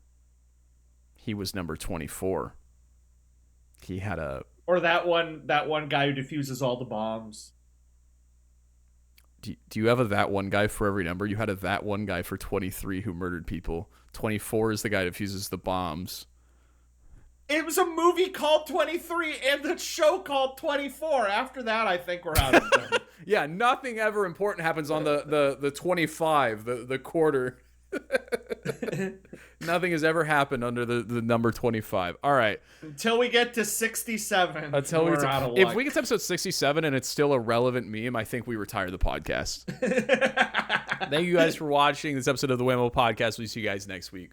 B: He was number 24. He had
C: or that one guy who defuses all the bombs.
B: Do you have that one guy for every number? You had that one guy for 23 who murdered people. 24 is the guy who defuses the bombs.
C: It was a movie called 23 and the show called 24. After that, I think we're out of there.
B: Yeah, nothing ever important happens on the 25, the quarter. Nothing has ever happened under the number 25. All right.
C: Until we get to 67.
B: We're out of luck. If we get to episode 67 and it's still a relevant meme, I think we retire the podcast. Thank you guys for watching this episode of the WAMO Podcast. We'll see you guys next week.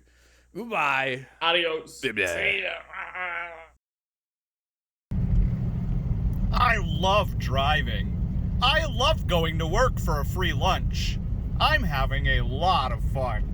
B: Goodbye.
C: Adios.
B: Bye-bye.
D: I love driving. I love going to work for a free lunch. I'm having a lot of fun.